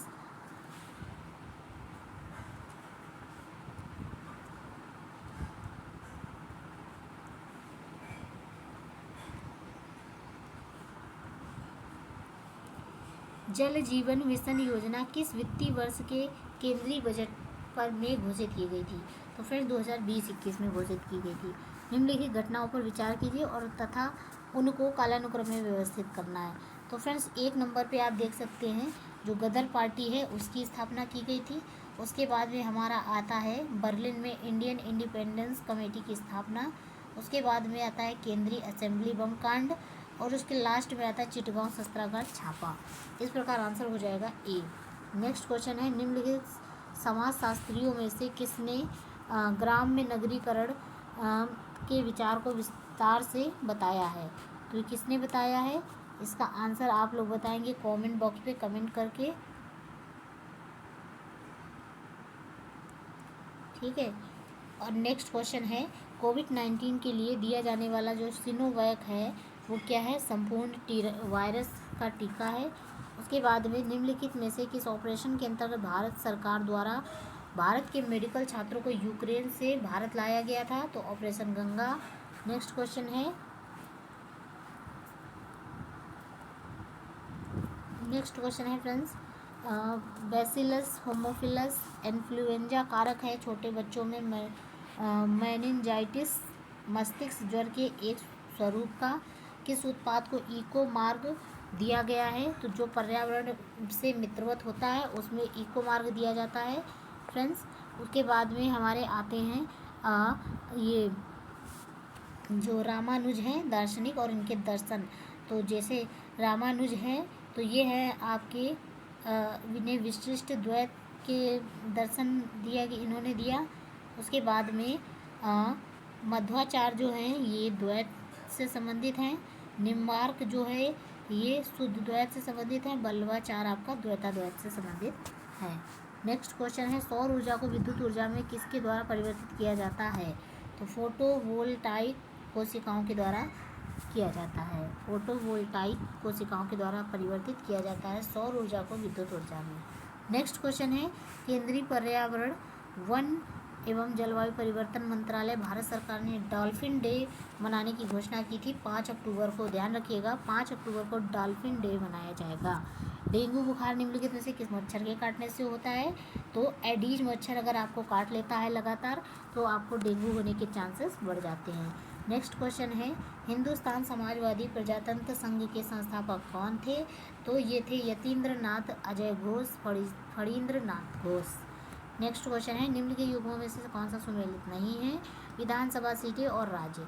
जल जीवन मिशन योजना किस वित्तीय वर्ष के केंद्रीय बजट पर में घोषित की गई थी? तो फ्रेंड्स 2020-21 में घोषित की गई थी। निम्नलिखित घटनाओं पर विचार कीजिए और तथा उनको कालानुक्रम में व्यवस्थित करना है। तो फ्रेंड्स 1 नंबर पे आप देख सकते हैं जो गदर पार्टी है उसकी स्थापना की गई थी। उसके बाद में हमारा आता है बर्लिन में इंडियन इंडिपेंडेंस कमेटी की स्थापना। उसके बाद में आता है केंद्रीय असेंबली बम कांड और उसके लास्ट में आता है चिटगांव शस्त्रागार छापा। इस प्रकार आंसर हो जाएगा ए। नेक्स्ट क्वेश्चन है निम्नलिखित समाजशास्त्रियों में से किसने ग्राम्य नगरीकरण के विचार को विस्तार से बताया है? तो ये किसने बताया है? इसका आंसर आप लोग बताएंगे कमेंट बॉक्स पे कमेंट करके, ठीक है। और नेक्स्ट क्वेश्चन है कोविड-19 के लिए दिया जाने वाला जो सिनोवैक है वो क्या है? संपूर्ण वायरस का टीका है। उसके बाद में निम्नलिखित में से किस ऑपरेशन के अंतर्गत भारत सरकार द्वारा भारत के मेडिकल छात्रों को यूक्रेन से भारत लाया गया था? तो ऑपरेशन गंगा। नेक्स्ट क्वेश्चन है फ्रेंड्स बैसिलस होमोफिलस इन्फ्लुएंजा कारक है छोटे बच्चों में मेनिंजाइटिस मस्तिष्क ज्वर के एक स्वरूप का किस उत्पाद को इको मार्ग दिया गया है? तो जो पर्यावरण से मित्रवत होता है उसमें इको मार्ग दिया जाता है फ्रेंड्स। उसके बाद में हमारे आते हैं ये जो रामानुज हैं दार्शनिक और इनके दर्शन। तो जैसे रामानुज हैं तो ये है आपके इन्हें विशिष्ट द्वैत के दर्शन इन्होंने दिया। उसके बाद में मध्वाचार्य जो हैं ये द्वैत से संबंधित हैं। निम्बार्क जो है ये शुद्ध द्वैत से संबंधित है। बल्लवाचार्य आपका द्वैताद्वैत से संबंधित है। नेक्स्ट क्वेश्चन है सौर ऊर्जा को विद्युत ऊर्जा में किसके द्वारा परिवर्तित किया जाता है? तो फोटोवोल्टाइक कोशिकाओं के द्वारा किया जाता है। फोटोवोल्टाइक कोशिकाओं के द्वारा परिवर्तित किया जाता है सौर ऊर्जा को विद्युत ऊर्जा में। नेक्स्ट क्वेश्चन है केंद्रीय पर्यावरण वन एवं जलवायु परिवर्तन मंत्रालय भारत सरकार ने डॉल्फिन डे मनाने की घोषणा की थी 5 अक्टूबर को। ध्यान रखिएगा 5 अक्टूबर को डॉल्फिन डे मनाया जाएगा। डेंगू बुखार निम्नलिखित में से किस मच्छर के काटने से होता है? तो एडीज मच्छर अगर आपको काट लेता है लगातार तो आपको डेंगू होने के चांसेस बढ़ जाते हैं। नेक्स्ट क्वेश्चन है हिंदुस्तान समाजवादी प्रजातंत्र संघ के संस्थापक कौन थे? तो ये थे यतीन्द्र नाथ अजय घोष फणींद्र नाथ घोष। नेक्स्ट क्वेश्चन है निम्नलिखित युग्मों में से कौन सा सुमेलित नहीं है? विधानसभा सीटें और राज्य।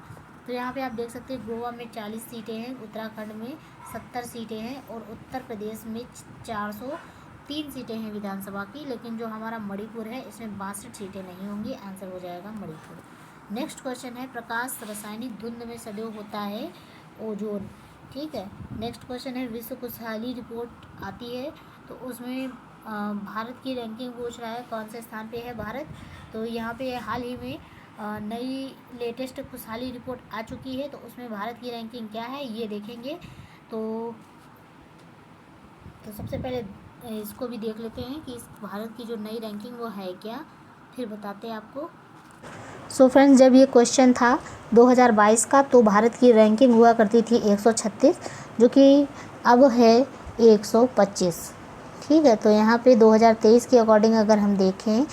तो यहाँ पे आप देख सकते हैं गोवा में 40 सीटें हैं, उत्तराखंड में 70 सीटें हैं और उत्तर प्रदेश में 403 सीटें हैं विधानसभा की। लेकिन जो हमारा मणिपुर है इसमें 62 सीटें नहीं होंगी। आंसर हो जाएगा मणिपुर। नेक्स्ट क्वेश्चन है प्रकाश रासायनिक धुंध में सदैव होता है ओजोन, ठीक है। नेक्स्ट क्वेश्चन है विश्व खुशहाली रिपोर्ट आती है तो उसमें भारत की रैंकिंग पूछ रहा है कौन से स्थान पे है भारत। तो यहाँ पे हाल ही में नई लेटेस्ट खुशहाली रिपोर्ट आ चुकी है तो उसमें भारत की रैंकिंग क्या है ये देखेंगे। तो सबसे पहले इसको भी देख लेते हैं कि इस भारत की जो नई रैंकिंग वो है क्या, फिर बताते हैं आपको। सो फ्रेंड्स जब ये क्वेश्चन था 2022 का तो भारत की रैंकिंग हुआ करती थी 136 जो कि अब है 125, ठीक है। तो यहाँ पे 2023 के अकॉर्डिंग अगर हम देखें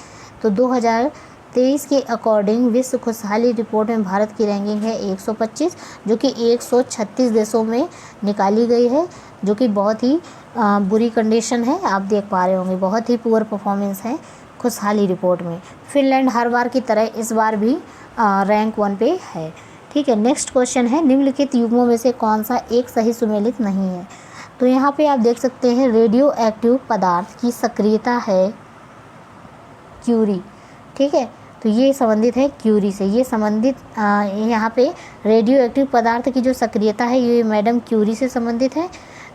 तो 2023 के अकॉर्डिंग विश्व खुशहाली रिपोर्ट में भारत की रैंकिंग है 125 जो कि 136 देशों में निकाली गई है, जो कि बहुत ही बुरी कंडीशन है। आप देख पा रहे होंगे बहुत ही पुअर परफॉर्मेंस है खुशहाली रिपोर्ट में। फिनलैंड हर बार की तरह इस बार भी रैंक 1 पे है, ठीक है। नेक्स्ट क्वेश्चन है निम्नलिखित युग्मों में से कौन सा एक सही सुमेलित नहीं है? तो यहाँ पे आप देख सकते हैं रेडियो एक्टिव पदार्थ की सक्रियता है क्यूरी, ठीक है। तो ये संबंधित है क्यूरी से, ये संबंधित यहाँ पे रेडियो एक्टिव पदार्थ की जो सक्रियता है ये मैडम क्यूरी से संबंधित है।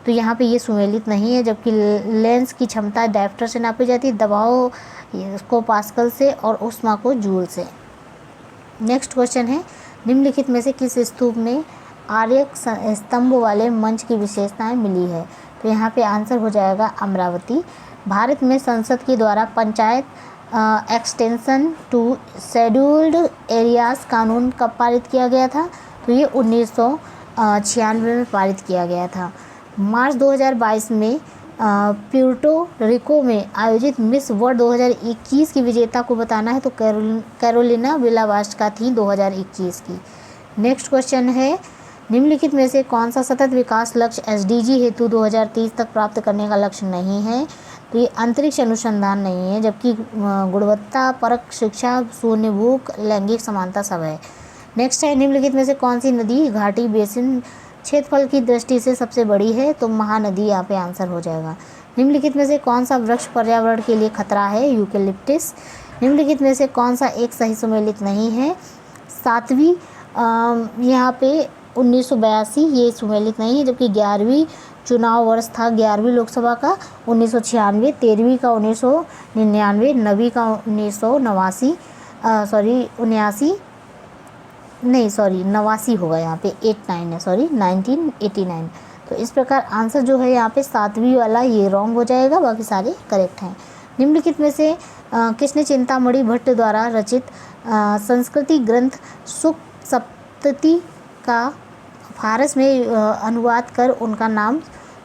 तो यहाँ पे ये सुमेलित नहीं है। जबकि लेंस की क्षमता डायप्टर से नापी जाती है, दबाव को पास्कल से और ऊष्मा को जूल से। नेक्स्ट क्वेश्चन है निम्नलिखित में से किस स्तूप में आर्यक स्तंभ वाले मंच की विशेषताएं मिली है? तो यहाँ पे आंसर हो जाएगा अमरावती। भारत में संसद के द्वारा panchayat extension to scheduled areas कानून कब पारित किया गया था? तो ये 1996 में पारित किया गया था। मार्च 2022 में प्यूर्टो रिको में आयोजित मिस वर्ल्ड 2021 की विजेता को बताना है, तो कैरोलिना विलावास्का थी 2021 की। नेक्स्ट क्वेश्चन है, निम्नलिखित में से कौन सा सतत विकास लक्ष्य एसडीजी हेतु 2030 तक प्राप्त करने का लक्ष्य नहीं है? तो ये अंतरिक्ष अनुसंधान नहीं है, जबकि गुणवत्ता परक शिक्षा, शून्य भूख, लैंगिक समानता सब है। नेक्स्ट है, निम्नलिखित में से कौन सी नदी घाटी बेसिन क्षेत्रफल की दृष्टि से सबसे बड़ी है? तो महानदी यहाँ पे आंसर हो जाएगा। निम्नलिखित में से कौन सा वृक्ष पर्यावरण के लिए खतरा है? यूकेलिप्टिस। निम्नलिखित में से कौन सा एक सही सुमेलित नहीं है? 7वीं यहाँ पे 1982 ये सुमेलित नहीं है, जबकि 11वीं चुनाव वर्ष था 11वीं लोकसभा का 1996, 13वीं का 1999, 9वीं का 89 होगा, यहाँ पे 89 है, 1989। तो इस प्रकार आंसर जो है यहाँ पे 7वीं वाला ये रॉन्ग हो जाएगा, बाकी सारे करेक्ट हैं। निम्नलिखित में से किसने चिंतामणि भट्ट द्वारा रचित संस्कृति ग्रंथ सुख सप्तती का फारस में अनुवाद कर उनका नाम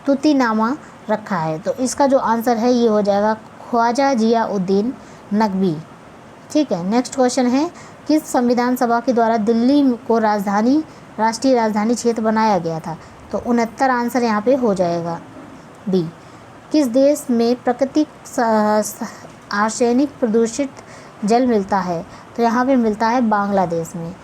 तुतीनामा रखा है? तो इसका जो आंसर है ये हो जाएगा ख्वाजा जियाउद्दीन नकवी। ठीक है, नेक्स्ट क्वेश्चन है, किस संविधान सभा के द्वारा दिल्ली को राष्ट्रीय राजधानी क्षेत्र बनाया गया था? तो 69 आंसर यहाँ पे हो जाएगा बी। किस देश में प्राकृतिक आर्सेनिक प्रदूषित जल मिलता है? तो यहाँ पे मिलता है बांग्लादेश में।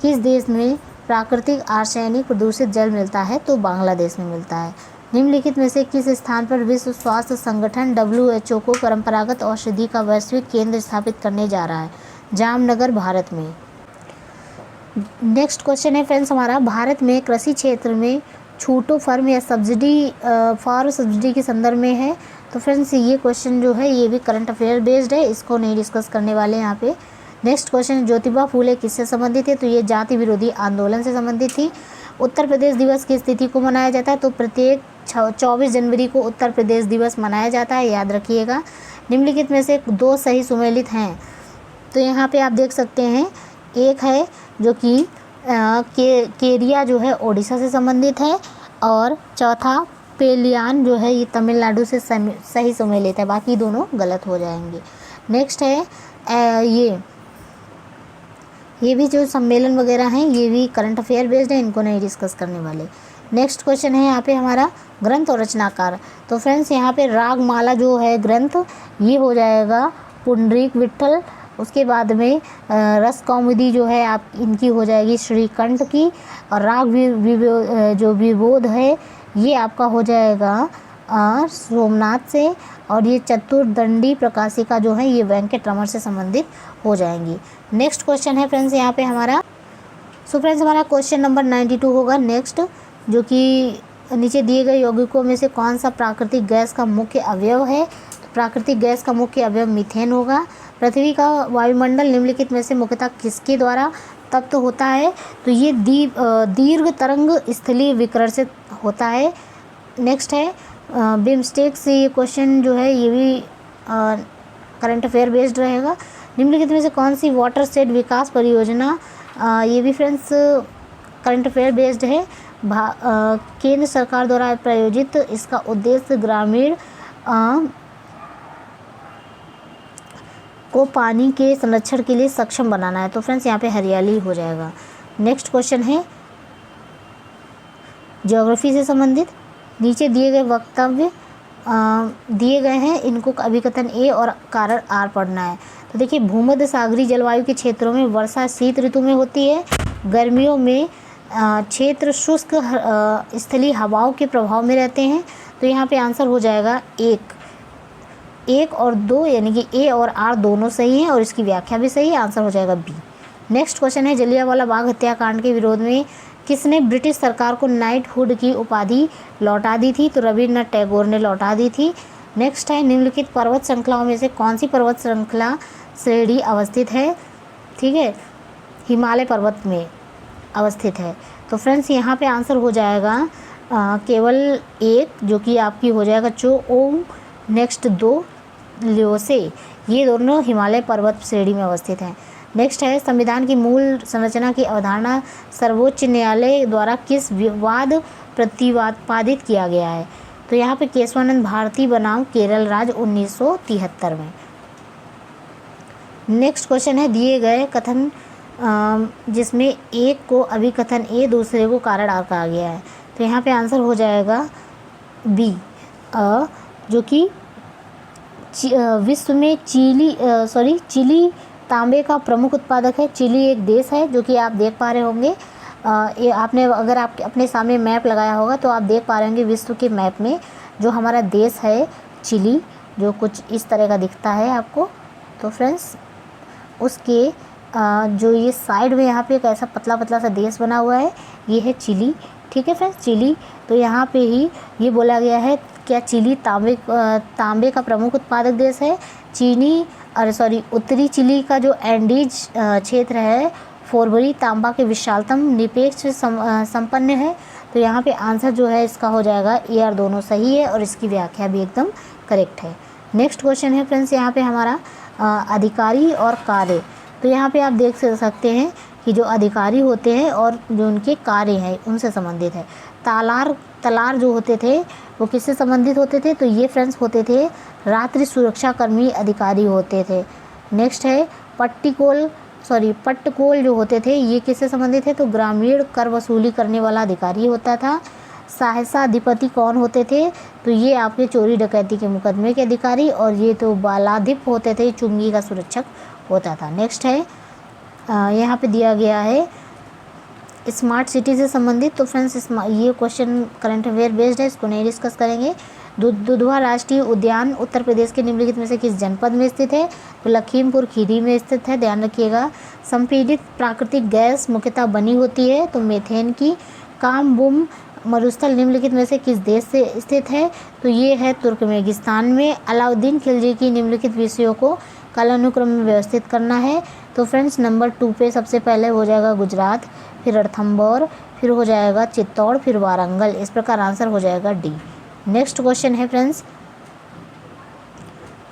किस देश में प्राकृतिक आर्सेनिक प्रदूषित जल मिलता है? तो बांग्लादेश में मिलता है। निम्नलिखित में से किस स्थान पर विश्व स्वास्थ्य संगठन WHO को परंपरागत औषधि का वैश्विक केंद्र स्थापित करने जा रहा है? जामनगर, भारत में। नेक्स्ट क्वेश्चन है फ्रेंड्स हमारा, भारत में कृषि क्षेत्र में छूटों फर्म या सब्सिडी के संदर्भ में है। तो फ्रेंड्स ये क्वेश्चन जो है ये भी करंट अफेयर बेस्ड है, इसको नहीं डिस्कस करने वाले यहाँ पे। नेक्स्ट क्वेश्चन, ज्योतिबा फूले किससे संबंधित है? तो ये जाति विरोधी आंदोलन से संबंधित थी। उत्तर प्रदेश दिवस किस तिथि को मनाया जाता है? तो प्रत्येक 24 जनवरी को उत्तर प्रदेश दिवस मनाया जाता है, याद रखिएगा। निम्नलिखित में से 2 सही सुमेलित हैं, तो यहाँ पे आप देख सकते हैं, एक है जो कि केरिया जो है ओडिशा से संबंधित है, और चौथा पेलियान जो है ये तमिलनाडु से सही सुमेलित है, बाकी दोनों गलत हो जाएंगे। नेक्स्ट है ये भी जो सम्मेलन वगैरह हैं ये भी करंट अफेयर बेस्ड है, इनको नहीं डिस्कस करने वाले। नेक्स्ट क्वेश्चन है यहाँ पे हमारा, ग्रंथ और रचनाकार। तो फ्रेंड्स यहाँ पे रागमाला जो है ग्रंथ ये हो जाएगा पुंडरीक विट्ठल। उसके बाद में रस कौमुदी जो है आप इनकी हो जाएगी श्रीकंठ की, और राग जो विबोध है ये आपका हो जाएगा सोमनाथ से, और ये चतुर्दंडी प्रकाशिका जो है ये वेंकटरमण से संबंधित हो जाएंगी। नेक्स्ट क्वेश्चन है फ्रेंड्स यहाँ पे हमारा, फ्रेंड्स हमारा क्वेश्चन नंबर 92 होगा नेक्स्ट, जो कि नीचे दिए गए यौगिकों में से कौन सा प्राकृतिक गैस का मुख्य अवयव है? तो प्राकृतिक गैस का मुख्य अवयव मीथेन होगा। पृथ्वी का वायुमंडल निम्नलिखित में से मुख्यतः किसके द्वारा तप्त होता है? तो ये दीर्घ तरंग स्थलीय विकिरण से होता है। नेक्स्ट है बिमस्टेक से ये क्वेश्चन जो है ये भी करंट अफेयर बेस्ड रहेगा। निम्नलिखित में से कौन सी वाटर शेड विकास परियोजना, ये भी फ्रेंड्स करंट अफेयर बेस्ड है, केंद्र सरकार द्वारा प्रायोजित। इसका उद्देश्य ग्रामीण को पानी के संरक्षण के लिए सक्षम बनाना है। तो फ्रेंड्स यहाँ पे हरियाली हो जाएगा। नेक्स्ट क्वेश्चन है ज्योग्राफी से संबंधित, नीचे दिए गए वक्तव्य दिए गए हैं, इनको अभिकथन ए और कारण आर पढ़ना है। तो देखिए, भूमध्य सागरीय जलवायु के क्षेत्रों में वर्षा शीत ऋतु में होती है, गर्मियों में क्षेत्र शुष्क स्थलीय हवाओं के प्रभाव में रहते हैं। तो यहाँ पे आंसर हो जाएगा एक और 2, यानी कि ए और आर दोनों सही हैं और इसकी व्याख्या भी सही है, आंसर हो जाएगा बी। नेक्स्ट क्वेश्चन है जलियांवाला बाग हत्याकांड के विरोध में किसने ब्रिटिश सरकार को नाइटहुड की उपाधि लौटा दी थी? तो रविन्द्रनाथ टैगोर ने लौटा दी थी। नेक्स्ट है निम्नलिखित पर्वत श्रृंखलाओं में से कौन सी पर्वत श्रृंखला श्रेणी अवस्थित है? ठीक है, हिमालय पर्वत में अवस्थित है। तो फ्रेंड्स यहाँ पे आंसर हो जाएगा केवल एक, जो कि आपकी हो जाएगा चोओंग। नेक्स्ट 2 ल्योसे, ये दोनों हिमालय पर्वत श्रेणी में अवस्थित हैं। नेक्स्ट है संविधान की मूल संरचना की अवधारणा सर्वोच्च न्यायालय द्वारा किस वाद प्रतिपादित किया गया है? तो यहाँ पे केशवानंद भारती बनाम केरल राज्य 1973 में। नेक्स्ट क्वेश्चन है, दिए गए कथन जिसमें एक को अभिकथन ए दूसरे को कारण आर कहा गया है। तो यहाँ पे आंसर हो जाएगा बी, जो कि विश्व में चिली तांबे का प्रमुख उत्पादक है। चिली एक देश है जो कि आप देख पा रहे होंगे। ये आपने अगर आप अपने सामने मैप लगाया होगा तो आप देख पा रहे होंगे विश्व के मैप में जो हमारा देश है चिली, जो कुछ इस तरह का दिखता है आपको। तो फ्रेंड्स उसके जो ये साइड में यहाँ पे एक ऐसा पतला पतला सा देश बना हुआ है, ये है चिली। ठीक है फ्रेंड्स, चिली। तो यहाँ पे ही ये बोला गया है, क्या चिली तांबे का प्रमुख उत्पादक देश है। उत्तरी चिली का जो एंडीज क्षेत्र है फोरबरी तांबा के विशालतम निरपेक्ष संपन्न है। तो यहाँ पे आंसर जो है इसका हो जाएगा ए आर, दोनों सही है और इसकी व्याख्या भी एकदम करेक्ट है। नेक्स्ट क्वेश्चन है फ्रेंड्स यहाँ पे हमारा अधिकारी और कार्य। तो यहाँ पे आप देख सकते हैं कि जो अधिकारी होते हैं और जो उनके कार्य हैं उनसे संबंधित है। तलार जो होते थे वो किससे संबंधित होते थे, तो ये फ्रेंड्स होते थे रात्रि सुरक्षा कर्मी अधिकारी होते थे। नेक्स्ट है पट्टकोल जो होते थे ये किससे संबंधित है, तो ग्रामीण कर वसूली करने वाला अधिकारी होता था। सहसा अधिपति कौन होते थे, तो ये आपके चोरी डकैती के मुकदमे के अधिकारी, और ये तो बालाधिप होते थे, चुंगी का सुरक्षक होता था। नेक्स्ट है यहाँ पे दिया गया है स्मार्ट सिटी से संबंधित। तो फ्रेंड्स ये क्वेश्चन करंट अफेयर बेस्ड है, इसको नहीं डिस्कस करेंगे। दुधवा राष्ट्रीय उद्यान उत्तर प्रदेश के निम्नलिखित में से किस जनपद में स्थित है, तो लखीमपुर खीरी में स्थित है, ध्यान रखिएगा। संपीड़ित प्राकृतिक गैस मुख्यतः बनी होती है तो मीथेन की। कामबुम मरुस्थल निम्नलिखित में से किस देश से स्थित है, तो ये है तुर्कमेनिस्तान में। अलाउद्दीन खिलजी की निम्नलिखित विषयों को कालानुक्रम में व्यवस्थित करना है। तो फ्रेंड्स नंबर 2 पे सबसे पहले हो जाएगा गुजरात, फिर रणथंभौर, फिर हो जाएगा चित्तौड़, फिर वारंगल। इस प्रकार आंसर हो जाएगा डी। नेक्स्ट क्वेश्चन है फ्रेंड्स,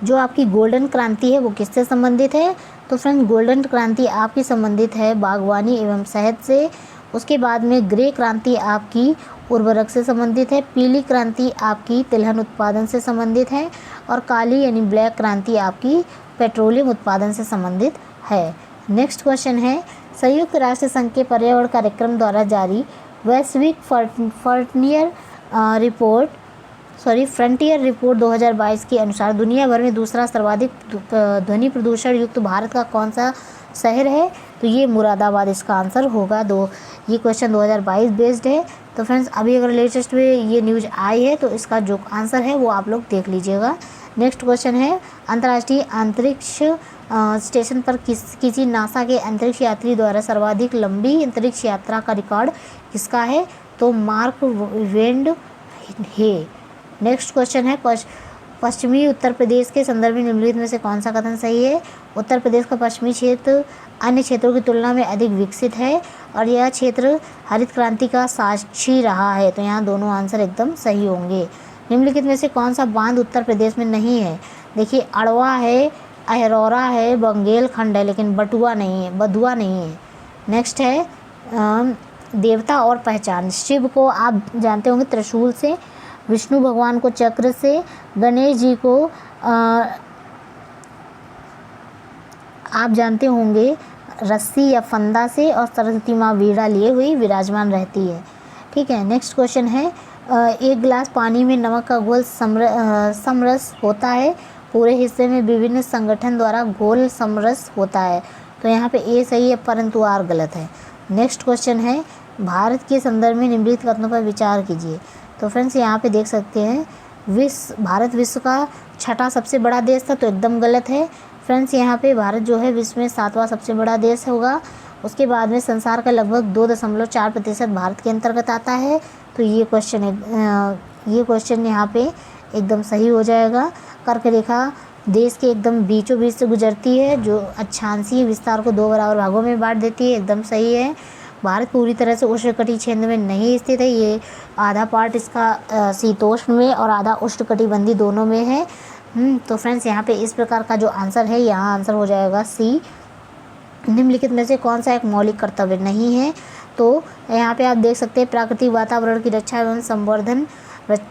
जो आपकी गोल्डन क्रांति है वो किससे संबंधित है, तो फ्रेंड्स गोल्डन क्रांति आपकी संबंधित है बागवानी एवं शहद से। उसके बाद में ग्रे क्रांति आपकी उर्वरक से संबंधित है। पीली क्रांति आपकी तिलहन उत्पादन से संबंधित है, और काली यानी ब्लैक क्रांति आपकी पेट्रोलियम उत्पादन से संबंधित है। नेक्स्ट क्वेश्चन है, संयुक्त राष्ट्र संघ के पर्यावरण कार्यक्रम द्वारा जारी वैश्विक फ्रंटियर रिपोर्ट 2022 के अनुसार दुनिया भर में दूसरा सर्वाधिक ध्वनि प्रदूषण युक्त भारत का कौन सा शहर है, तो ये मुरादाबाद इसका आंसर होगा। ये क्वेश्चन 2022 बेस्ड है। तो फ्रेंड्स अभी अगर लेटेस्ट में ये न्यूज़ आई है तो इसका जो आंसर है वो आप लोग देख लीजिएगा। नेक्स्ट क्वेश्चन है, अंतर्राष्ट्रीय अंतरिक्ष स्टेशन पर किसी नासा के अंतरिक्ष यात्री द्वारा सर्वाधिक लंबी अंतरिक्ष यात्रा का रिकॉर्ड किसका है, तो मार्क वेंड है। नेक्स्ट क्वेश्चन है, पश्चिमी उत्तर प्रदेश के संदर्भ में निम्नलिखित में से कौन सा कथन सही है। उत्तर प्रदेश का पश्चिमी क्षेत्र अन्य क्षेत्रों की तुलना में अधिक विकसित है और यह क्षेत्र हरित क्रांति का साक्षी रहा है। तो यहाँ दोनों आंसर एकदम सही होंगे। निम्नलिखित में से कौन सा बांध उत्तर प्रदेश में नहीं है, देखिए अड़वा है, अहरौरा है, बंगेलखंड है, लेकिन बदुआ नहीं है। नेक्स्ट है देवता और पहचान। शिव को आप जानते होंगे त्रिशूल से, विष्णु भगवान को चक्र से, गणेश जी को आप जानते होंगे रस्सी या फंदा से, और सरस्वती माँ वीणा लिए हुई विराजमान रहती है। ठीक है। नेक्स्ट क्वेश्चन है, एक गिलास पानी में नमक का घोल समरस होता है, पूरे हिस्से में विभिन्न संगठन द्वारा घोल समरस होता है। तो यहाँ पे ए सही है परंतु आर गलत है। नेक्स्ट क्वेश्चन है, भारत के संदर्भ में निम्नलिखित कथनों पर विचार कीजिए। तो फ्रेंड्स यहाँ पे देख सकते हैं भारत विश्व का छठा सबसे बड़ा देश था, तो एकदम गलत है। फ्रेंड्स यहाँ पे भारत जो है विश्व में 7वां सबसे बड़ा देश होगा। उसके बाद में संसार का लगभग 2.4% भारत के अंतर्गत आता है। तो ये क्वेश्चन यहाँ पे एकदम सही हो जाएगा। कर्क रेखा देश के एकदम बीचों बीच से गुजरती है, जो अक्षांशीय विस्तार को 2 बराबर भागों में बांट देती है, एकदम सही है। भारत पूरी तरह से उष्णकटिबंधीय क्षेत्र में नहीं स्थित है, ये आधा पार्ट इसका शीतोष्ण में और आधा उष्णकटिबंधीय दोनों में है। तो फ्रेंड्स यहाँ पे इस प्रकार का जो आंसर है, यहाँ आंसर हो जाएगा सी। निम्नलिखित में से कौन सा एक मौलिक कर्तव्य नहीं है, तो यहाँ पे आप देख सकते हैं प्राकृतिक वातावरण की रक्षा एवं संवर्धन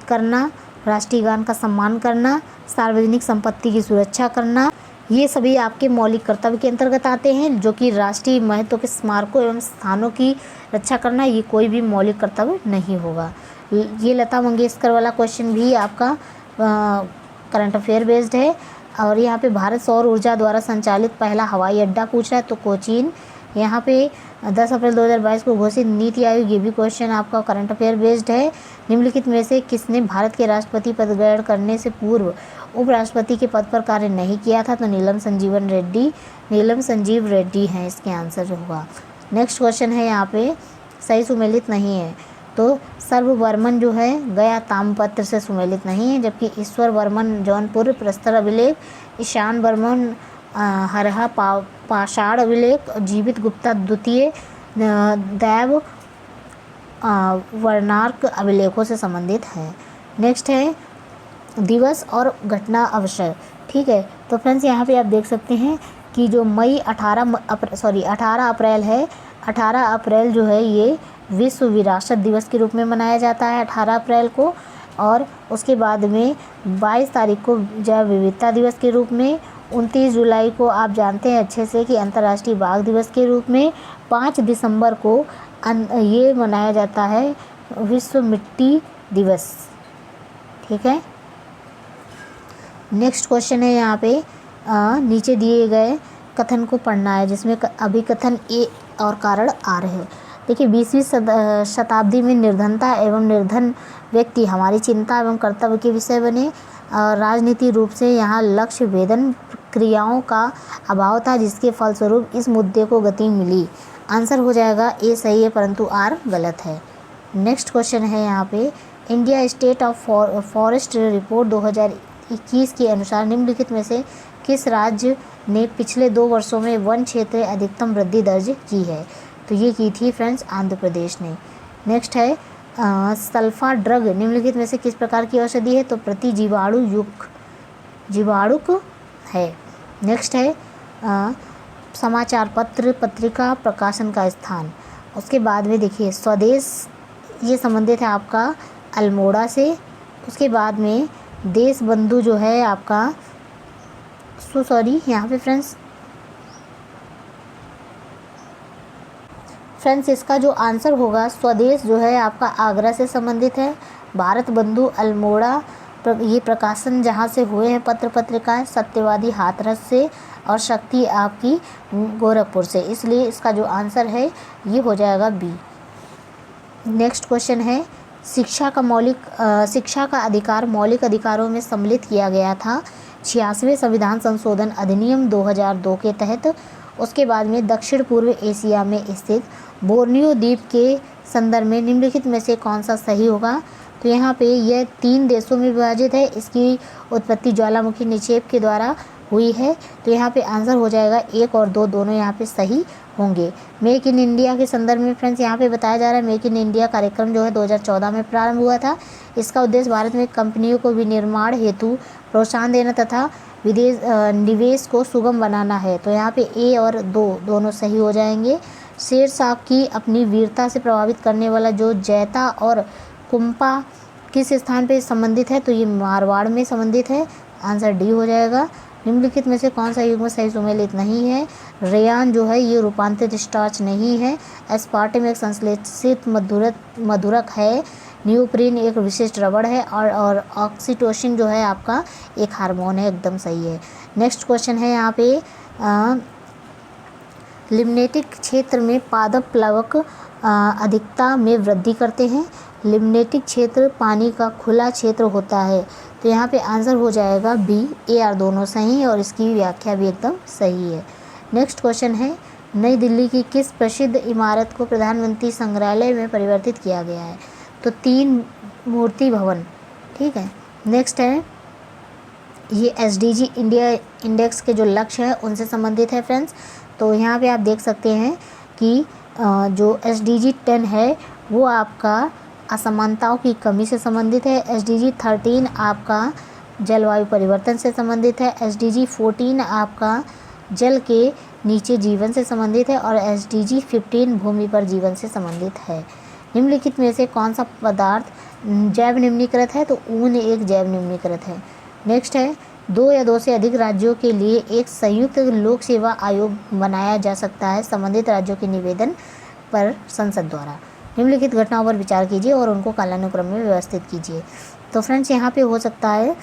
करना, राष्ट्रीय गान का सम्मान करना, सार्वजनिक संपत्ति की सुरक्षा करना, ये सभी आपके मौलिक कर्तव्य के अंतर्गत आते हैं। जो कि राष्ट्रीय महत्व के स्मारकों एवं स्थानों की रक्षा करना, ये कोई भी मौलिक कर्तव्य नहीं होगा। ये लता मंगेशकर वाला क्वेश्चन भी आपका करंट अफेयर बेस्ड है। और यहाँ पे भारत सौर ऊर्जा द्वारा संचालित पहला हवाई अड्डा पूछ रहा है तो कोचीन। यहाँ पे 10 अप्रैल 2022 को घोषित नीति आयोग, ये भी क्वेश्चन आपका करंट अफेयर बेस्ड है। निम्नलिखित में से किसने भारत के राष्ट्रपति पद ग्रहण करने से पूर्व उपराष्ट्रपति के पद पर कार्य नहीं किया था? तो नीलम संजीव रेड्डी हैं इसके आंसर जो होगा। नेक्स्ट क्वेश्चन है यहाँ पे सही सुमेलित नहीं है तो सर्ववर्मन जो है गया ताम्रपत्र से सुमेलित नहीं है, जबकि ईश्वर वर्मन जौनपुर प्रस्तर अभिलेख, ईशान वर्मन हरहा पाषाण अभिलेख, जीवित गुप्ता द्वितीय दैव वर्णार्क अभिलेखों से संबंधित है। नेक्स्ट है दिवस और घटना अवसर। ठीक है, तो फ्रेंड्स यहाँ पे आप देख सकते हैं कि जो 18 अप्रैल है, 18 अप्रैल जो है ये विश्व विरासत दिवस के रूप में मनाया जाता है 18 अप्रैल को। और उसके बाद में 22 तारीख को जैव विविधता दिवस के रूप में, 29 जुलाई को आप जानते हैं अच्छे से कि अंतर्राष्ट्रीय बाघ दिवस के रूप में, 5 दिसंबर को ये मनाया जाता है विश्व मिट्टी दिवस। ठीक है, नेक्स्ट क्वेश्चन है यहाँ पे नीचे दिए गए कथन को पढ़ना है जिसमें अभिकथन ए और कारण आ रहे हैं। देखिए 20वीं शताब्दी में निर्धनता एवं निर्धन व्यक्ति हमारी चिंता एवं कर्तव्य के विषय बने। राजनीति रूप से यहाँ लक्ष्य वेदन क्रियाओं का अभाव था, जिसके फलस्वरूप इस मुद्दे को गति मिली। आंसर हो जाएगा ए सही है परंतु आर गलत है। नेक्स्ट क्वेश्चन है यहाँ पे India state of forest report 2021 के अनुसार निम्नलिखित में से किस राज्य ने पिछले 2 वर्षों में वन क्षेत्र अधिकतम वृद्धि दर्ज की है? तो ये की थी फ्रेंड्स आंध्र प्रदेश ने। नेक्स्ट है सल्फा ड्रग निम्नलिखित में से किस प्रकार की औषधि है? तो प्रति जीवाणुक है। नेक्स्ट है समाचार पत्र पत्रिका प्रकाशन का स्थान। उसके बाद में देखिए स्वदेश, ये संबंधित है आपका अल्मोड़ा से। उसके बाद में देश बंधु जो है आपका यहाँ पे फ्रेंड्स इसका जो आंसर होगा स्वदेश जो है आपका आगरा से संबंधित है। भारत बंधु अल्मोड़ा ये प्रकाशन जहाँ से हुए हैं पत्र पत्रिकाएं, सत्यवादी हाथरस से और शक्ति आपकी गोरखपुर से, इसलिए इसका जो आंसर है ये हो जाएगा बी। नेक्स्ट क्वेश्चन है शिक्षा का अधिकार मौलिक अधिकारों में सम्मिलित किया गया था 86वें संविधान संशोधन अधिनियम 2002 के तहत। उसके बाद में दक्षिण पूर्व एशिया में स्थित बोर्नियो द्वीप के संदर्भ में निम्नलिखित में से कौन सा सही होगा? तो यहाँ पे यह 3 देशों में विभाजित है। इसकी उत्पत्ति ज्वालामुखी निक्षेप के द्वारा हुई है। तो यहाँ पे आंसर हो जाएगा 1 और 2 दोनों यहाँ पे सही होंगे। मेक इन इंडिया के संदर्भ में फ्रेंड्स यहाँ पे बताया जा रहा है मेक इन इंडिया कार्यक्रम जो है 2014 में प्रारंभ हुआ था। इसका उद्देश्य भारत में कंपनियों को विनिर्माण हेतु प्रोत्साहन देना तथा विदेश निवेश को सुगम बनाना है। तो यहाँ पे ए और 2 दोनों सही हो जाएंगे। शेर शाह की अपनी वीरता से प्रभावित करने वाला जो जैता और कुंपा किस स्थान पे संबंधित है? तो ये मारवाड़ में संबंधित है। आंसर डी हो जाएगा। निम्नलिखित में से कौन सा युग्म सही सुमेलित नहीं है? रेयान जो है ये रूपांतरित स्टार्च नहीं है। एस्पार्टम एक संश्लेषित मधुरक है। न्यूप्रीन एक विशिष्ट रबड़ है और ऑक्सीटोसिन जो है आपका एक हार्मोन है, एकदम सही है। नेक्स्ट क्वेश्चन है यहाँ पे लिम्नेटिक क्षेत्र में पादप प्लवक अधिकता में वृद्धि करते हैं। लिम्नेटिक क्षेत्र पानी का खुला क्षेत्र होता है। तो यहाँ पे आंसर हो जाएगा बी। ए आर दोनों सही है और इसकी व्याख्या भी एकदम सही है। नेक्स्ट क्वेश्चन है नई दिल्ली की किस प्रसिद्ध इमारत को प्रधानमंत्री संग्रहालय में परिवर्तित किया गया है? तो 3 मूर्ति भवन। ठीक है, नेक्स्ट है ये SDG इंडिया इंडेक्स के जो लक्ष्य हैं उनसे संबंधित है फ्रेंड्स। तो यहाँ पे आप देख सकते हैं कि जो SDG 10 है वो आपका असमानताओं की कमी से संबंधित है। SDG 13 आपका जलवायु परिवर्तन से संबंधित है। SDG 14 आपका जल के नीचे जीवन से संबंधित है और SDG 15 भूमि पर जीवन से संबंधित है। निम्नलिखित में से कौन सा पदार्थ जैव निम्नीकृत है तो ऊन एक जैव निम्नीकृत है। नेक्स्ट है 2 या 2 से अधिक राज्यों के लिए एक संयुक्त लोक सेवा आयोग बनाया जा सकता है संबंधित राज्यों के निवेदन पर संसद द्वारा। निम्नलिखित घटनाओं पर विचार कीजिए और उनको कालानुक्रम में व्यवस्थित कीजिए। तो फ्रेंड्स यहाँ पे हो सकता है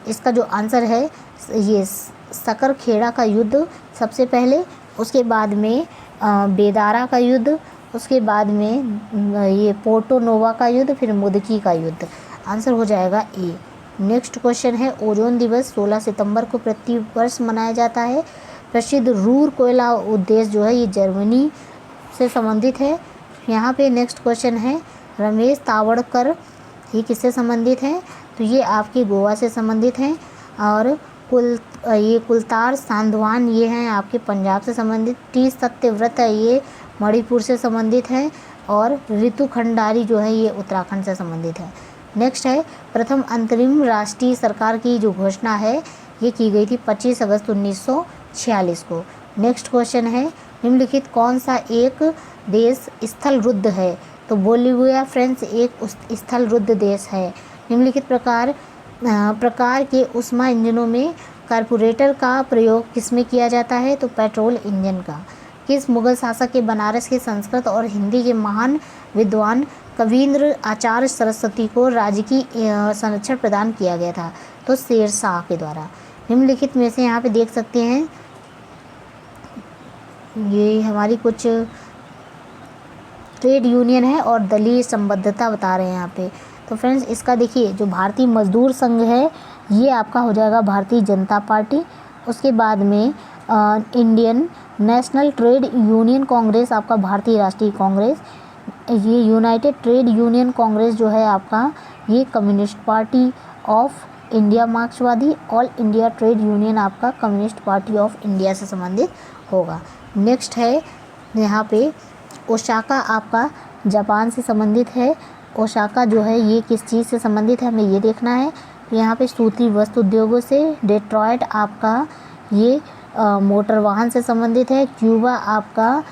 इसका जो आंसर है ये सकरखेड़ा का युद्ध सबसे पहले, उसके बाद में बेदारा का युद्ध, उसके बाद में ये पोर्टो नोवा का युद्ध, फिर मुदकी का युद्ध। आंसर हो जाएगा ए। नेक्स्ट क्वेश्चन है ओजोन दिवस 16 सितंबर को प्रति वर्ष मनाया जाता है। प्रसिद्ध रूर कोयला उद्देश्य जो है ये जर्मनी से संबंधित है। यहाँ पे नेक्स्ट क्वेश्चन है रमेश तावड़कर, ये किससे संबंधित है? तो ये आपके गोवा से संबंधित हैं। और कुलतार सांधवान ये हैं आपके पंजाब से संबंधित। टी सत्यव्रत है ये मणिपुर से संबंधित है। और ऋतु खंडारी जो है ये उत्तराखंड से संबंधित है। नेक्स्ट है प्रथम अंतरिम राष्ट्रीय सरकार की जो घोषणा है ये की गई थी 25 अगस्त 1946 को। नेक्स्ट क्वेश्चन है निम्नलिखित कौन सा एक देश स्थल रुद्ध है? तो बोलिविया फ्रेंड्स एक स्थल रुद्ध देश है। निम्नलिखित प्रकार के ऊष्मा इंजनों में कार्बोरेटर का प्रयोग किसमें किया जाता है? तो पेट्रोल इंजन का। किस मुगल शासक के बनारस के संस्कृत और हिंदी के महान विद्वान कवींद्र आचार्य सरस्वती को राजकीय संरक्षण प्रदान किया गया था? तो शेरशाह के द्वारा। निम्नलिखित में से यहाँ पे देख सकते हैं ये हमारी कुछ ट्रेड यूनियन है और दलीय संबद्धता बता रहे हैं यहाँ पे। तो फ्रेंड्स इसका देखिए जो भारतीय मजदूर संघ है ये आपका हो जाएगा भारतीय जनता पार्टी। उसके बाद में Indian national trade union Congress आपका भारतीय राष्ट्रीय कांग्रेस। ये यूनाइटेड ट्रेड यूनियन कांग्रेस जो है आपका ये कम्युनिस्ट पार्टी ऑफ इंडिया मार्क्सवादी। ऑल इंडिया ट्रेड यूनियन आपका कम्युनिस्ट पार्टी ऑफ इंडिया से संबंधित होगा। नेक्स्ट है यहाँ पे ओसाका आपका जापान से संबंधित है। ओसाका जो है ये किस चीज़ से संबंधित है हमें ये देखना है। तो यहाँ पे सूती वस्त्र उद्योगों से। डेट्रॉयट आपका ये मोटर वाहन से संबंधित है। क्यूबा आपका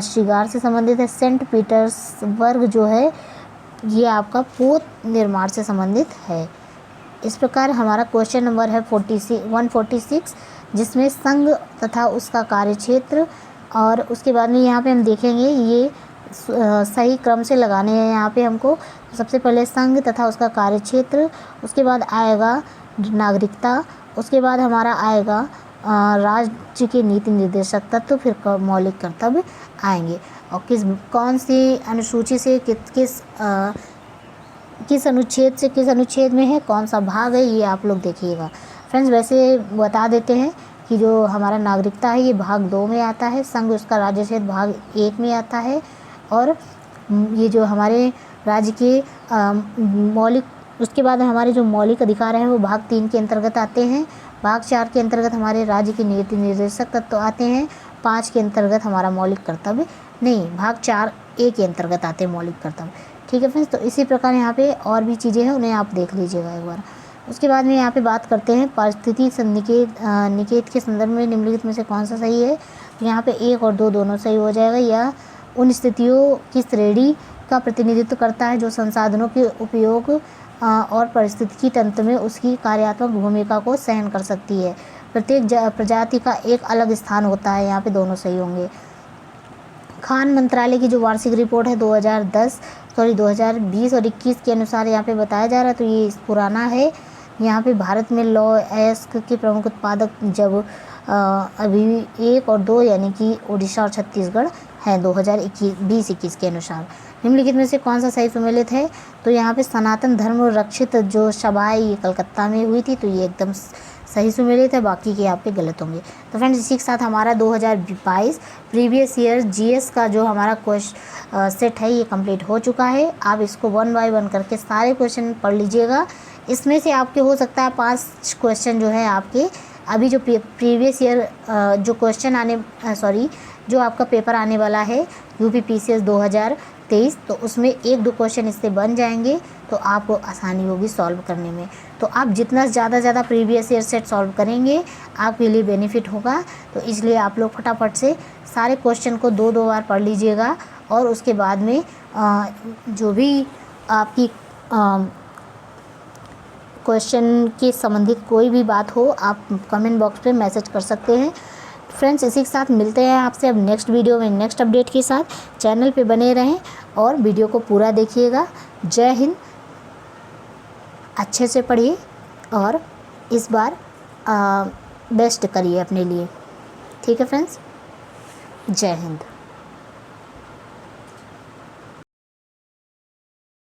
शिगार से संबंधित है। सेंट पीटर्सबर्ग जो है ये आपका पोत निर्माण से संबंधित है। इस प्रकार हमारा क्वेश्चन नंबर है 146 जिसमें संघ तथा उसका कार्यक्षेत्र। और उसके बाद में यहाँ पे हम देखेंगे ये सही क्रम से लगाने हैं यहाँ पे हमको। सबसे पहले संघ तथा उसका कार्यक्षेत्र, उसके बाद आएगा नागरिकता, उसके बाद हमारा आएगा राज्य के नीति निर्देशक तत्व, फिर मौलिक कर्तव्य आएंगे। और कौन सी अनुसूची से किस अनुच्छेद से किस अनुच्छेद में है, कौन सा भाग है ये आप लोग देखिएगा। फ्रेंड्स वैसे बता देते हैं कि जो हमारा नागरिकता है ये भाग 2 में आता है। संघ उसका राज्य क्षेत्र भाग 1 में आता है। और ये जो हमारे राज्य के मौलिक, उसके बाद हमारे जो मौलिक अधिकार हैं वो भाग 3 के अंतर्गत आते हैं। भाग 4 के अंतर्गत हमारे राज्य के नीति निर्देशक तत्व आते हैं। 5 के अंतर्गत हमारा मौलिक कर्तव्य नहीं, भाग 4A के अंतर्गत आते हैं मौलिक कर्तव्य। ठीक है फ्रेंड्स, तो इसी प्रकार यहाँ पे और भी चीज़ें हैं उन्हें आप देख लीजिएगा एक बार। उसके बाद में यहाँ पे बात करते हैं परिस्थिति निकेत के संदर्भ में निम्नलिखित में से कौन सा सही है। तो यहाँ पे 1 और 2 दोनों सही हो जाएगा। यह उन स्थितियों की श्रेणी का प्रतिनिधित्व करता है जो संसाधनों के उपयोग और पारिस्थितिकी तंत्र में उसकी कार्यात्मक भूमिका को सहन कर सकती है। प्रत्येक प्रजाति का एक अलग स्थान होता है। यहाँ पे दोनों सही होंगे। खान मंत्रालय की जो वार्षिक रिपोर्ट है 2020 और 21 के अनुसार यहाँ पे बताया जा रहा है, तो ये पुराना है। यहाँ पे भारत में लौ अयस्क के प्रमुख उत्पादक जब अभी 1 और 2 यानी कि उड़ीसा और छत्तीसगढ़ हैं 2020-21 के अनुसार। निम्नलिखित में से कौन सा सही सम्मिलित है? तो यहाँ पे सनातन धर्म रक्षित जो सभाएं ये कलकत्ता में हुई थी, तो ये एकदम सही सम्मिलित है, बाकी के यहाँ पे गलत होंगे। तो फ्रेंड्स इसी के साथ हमारा 2022 प्रीवियस ईयर जीएस का जो हमारा क्वेश्चन सेट है ये कंप्लीट हो चुका है। आप इसको 1 बाय 1 करके सारे क्वेश्चन पढ़ लीजिएगा। इसमें से आपके हो सकता है 5 क्वेश्चन जो है आपके अभी जो प्रीवियस ईयर जो क्वेश्चन जो आपका पेपर आने वाला है यूपीपीसीएस 2023, तो उसमें 1-2 क्वेश्चन इससे बन जाएंगे, तो आपको आसानी होगी सॉल्व करने में। तो आप जितना ज़्यादा प्रीवियस ईयर सेट सॉल्व करेंगे आपके लिए बेनिफिट होगा। तो इसलिए आप लोग फटाफट से सारे क्वेश्चन को 2-2 बार पढ़ लीजिएगा। और उसके बाद में जो भी आपकी क्वेश्चन के संबंधित कोई भी बात हो आप कमेंट बॉक्स पे मैसेज कर सकते हैं। फ्रेंड्स, इसी के साथ मिलते हैं आपसे अब नेक्स्ट वीडियो में नेक्स्ट अपडेट के साथ। चैनल पे बने रहें और वीडियो को पूरा देखिएगा। जय हिंद। अच्छे से पढ़िए और इस बार बेस्ट करिए अपने लिए। ठीक है फ्रेंड्स, जय हिंद।